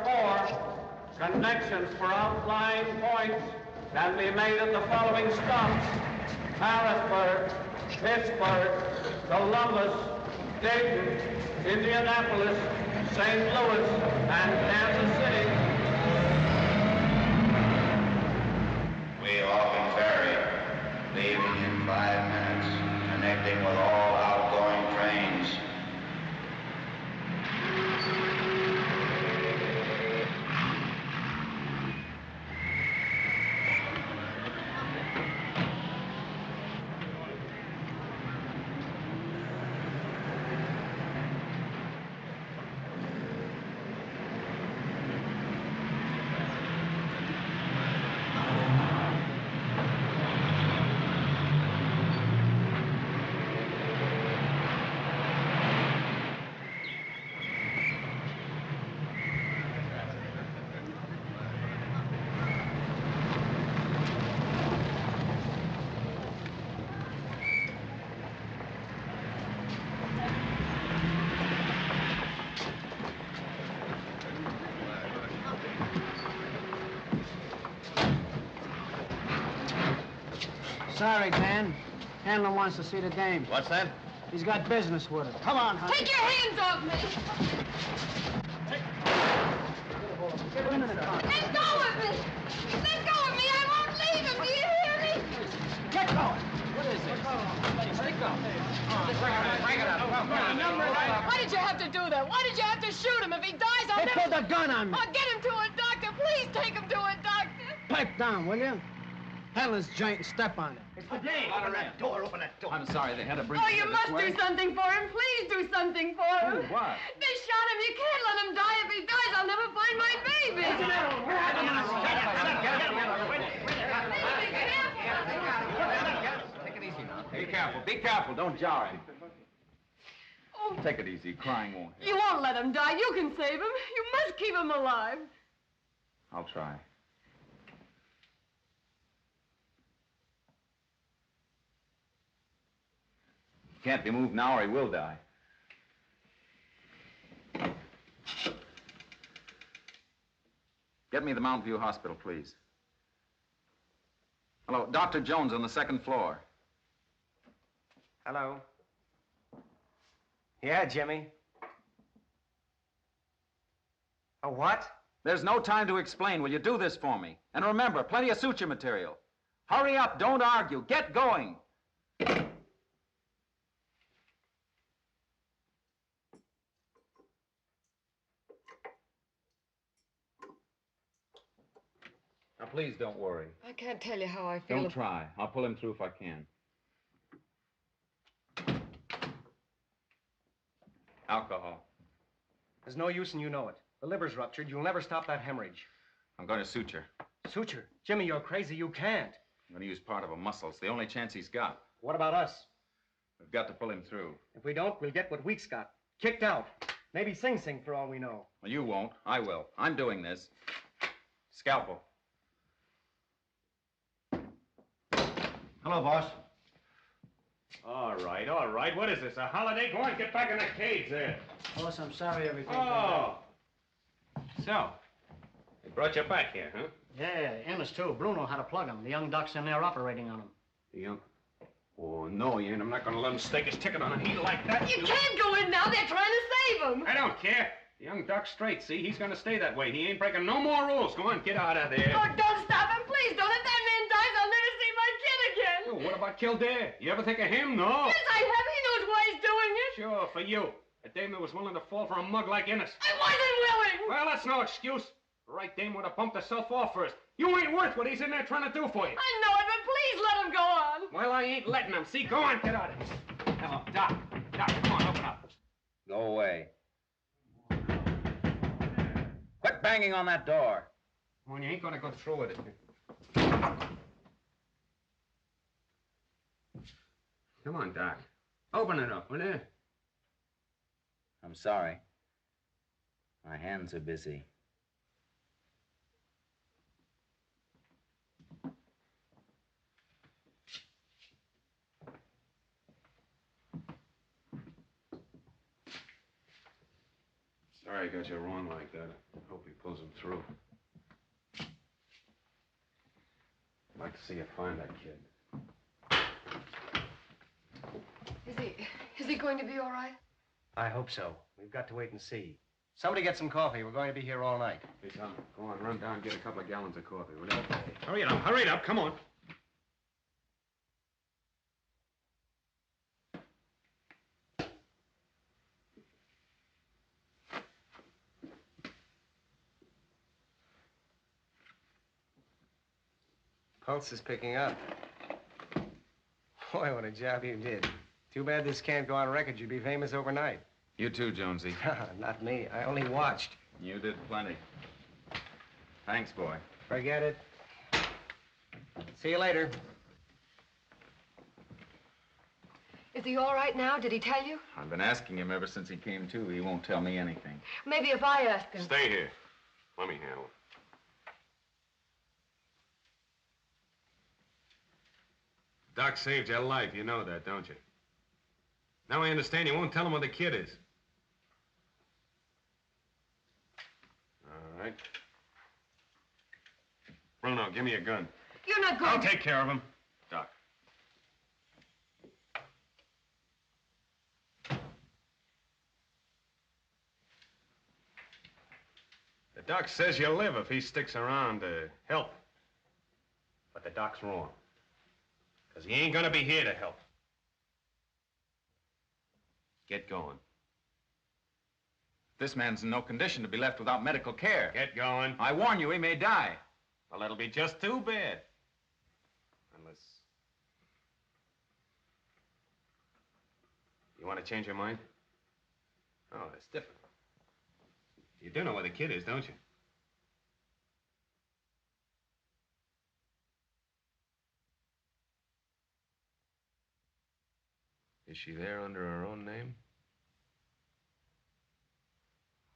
4. Connections for outlying points can be made at the following stops: Harrisburg, Pittsburgh, Columbus, Dayton, Indianapolis, St. Louis, and Kansas City. We've all been buried, leaving in 5 minutes, connecting with all outgoing trains. Sorry, Dan. Handler wants to see the dame. What's that? He's got business with her. Come on, honey. Take your hands off me! Put him in the car. Let go of me! Let go of me! I won't leave him! Do you hear me? Get going. What is this? Let go. Bring it up. Why did you have to do that? Why did you have to shoot him? If he dies, I'll They never... pulled a gun on me. I'll get him to a doctor. Please take him to a doctor. Pipe down, will you? Handler's giant and step on it. It's the dame. Open that door. Open that door. I'm sorry, they had to bring Oh, me you this must way. do something for him. Please do something for him. Oh, what? They shot him. You can't let him die. If he dies, I'll never find my baby. Take it easy now. Be careful. Be careful. Don't jar him. Oh, Take it easy. Crying won't help. you won't let him die. You can save him. You must keep him alive. I'll try. He can't be moved now or he will die. Get me the Mountain View Hospital, please. Hello, Dr. Jones on the 2nd floor. Hello. Yeah, Jimmy. A what? There's no time to explain. Will you do this for me? And remember, plenty of suture material. Hurry up. Don't argue. Get going. Now, please don't worry. I can't tell you how I feel. Don't try. I'll pull him through if I can. Alcohol. There's no use and you know it. The liver's ruptured. You'll never stop that hemorrhage. I'm going to suture. Suture? Jimmy, you're crazy. You can't. I'm going to use part of a muscle. It's the only chance he's got. What about us? We've got to pull him through. If we don't, we'll get what Weeks got. Kicked out. Maybe Sing Sing for all we know. Well, you won't. I will. I'm doing this. Scalpel. Hello, boss. All right, all right. What is this, a holiday? Go on, get back in the cage there. Boss, I'm sorry everything. Oh. So, they brought you back here, huh? Yeah, Ennis, too. Bruno had to plug him. The young duck's in there operating on him. The young... Oh, no, you ain't. I'm not going to let him stake his ticket on a heel like that. You can't go in now. They're trying to save him. I don't care. The young duck's straight, see? He's going to stay that way. He ain't breaking no more rules. Go on, get out of there. Oh, don't stop him, please. Don't. If that man dies, I'll never see my kid again. Oh, what about Kildare? You ever think of him? No. Yes, I have. He knows why he's doing it. Sure, for you. A dame that was willing to fall for a mug like Ennis. I wasn't willing. Well, that's no excuse. The right dame would have bumped herself off first. You ain't worth what he's in there trying to do for you. I know it, but please let him go on. Well, I ain't letting him. See, go on, get out of here. Hello, Doc. Doc, come on, open up. Go away. Quit banging on that door. Well, you ain't gonna go through with it. Come on, Doc. Open it up, will you? I'm sorry. My hands are busy. Sorry I got you wrong like that. I hope he pulls him through. I'd like to see you find that kid. Is he going to be all right? I hope so. We've got to wait and see. Somebody get some coffee. We're going to be here all night. Hey, Tom, go on, run down and get a couple of gallons of coffee, will you? Hurry it up, come on. Pulse is picking up. Boy, what a job you did. Too bad this can't go on record. You'd be famous overnight. You too, Jonesy. Not me. I only watched. You did plenty. Thanks, boy. Forget it. See you later. Is he all right now? Did he tell you? I've been asking him ever since he came to. He won't tell me anything. Maybe if I asked him. Stay here. Let me handle it. Doc saved your life. You know that, don't you? Now I understand you won't tell him where the kid is. All right. Bruno, give me a gun. You're not going I'll take care of him. Doc. The doc says you'll live if he sticks around to help. But the doc's wrong. Because he ain't gonna be here to help. Get going. This man's in no condition to be left without medical care. Get going. I warn you, he may die. Well, that'll be just too bad. Unless... You want to change your mind? Oh, that's different. You do know where the kid is, don't you? Is she there under her own name?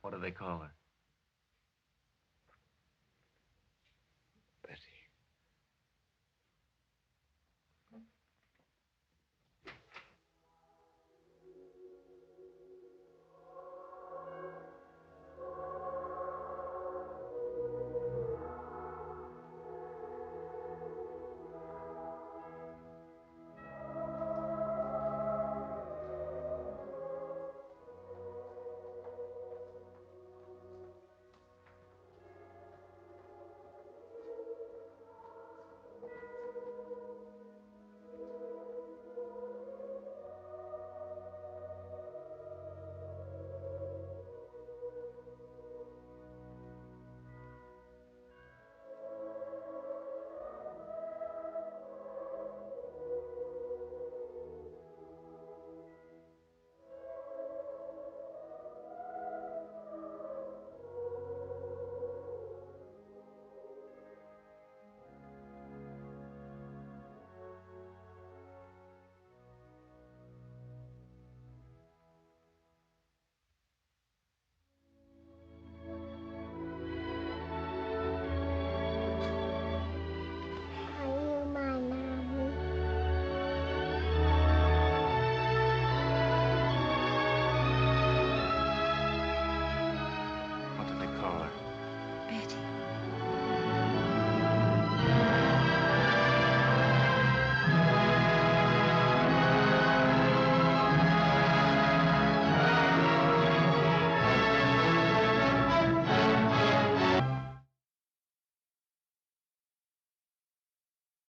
What do they call her?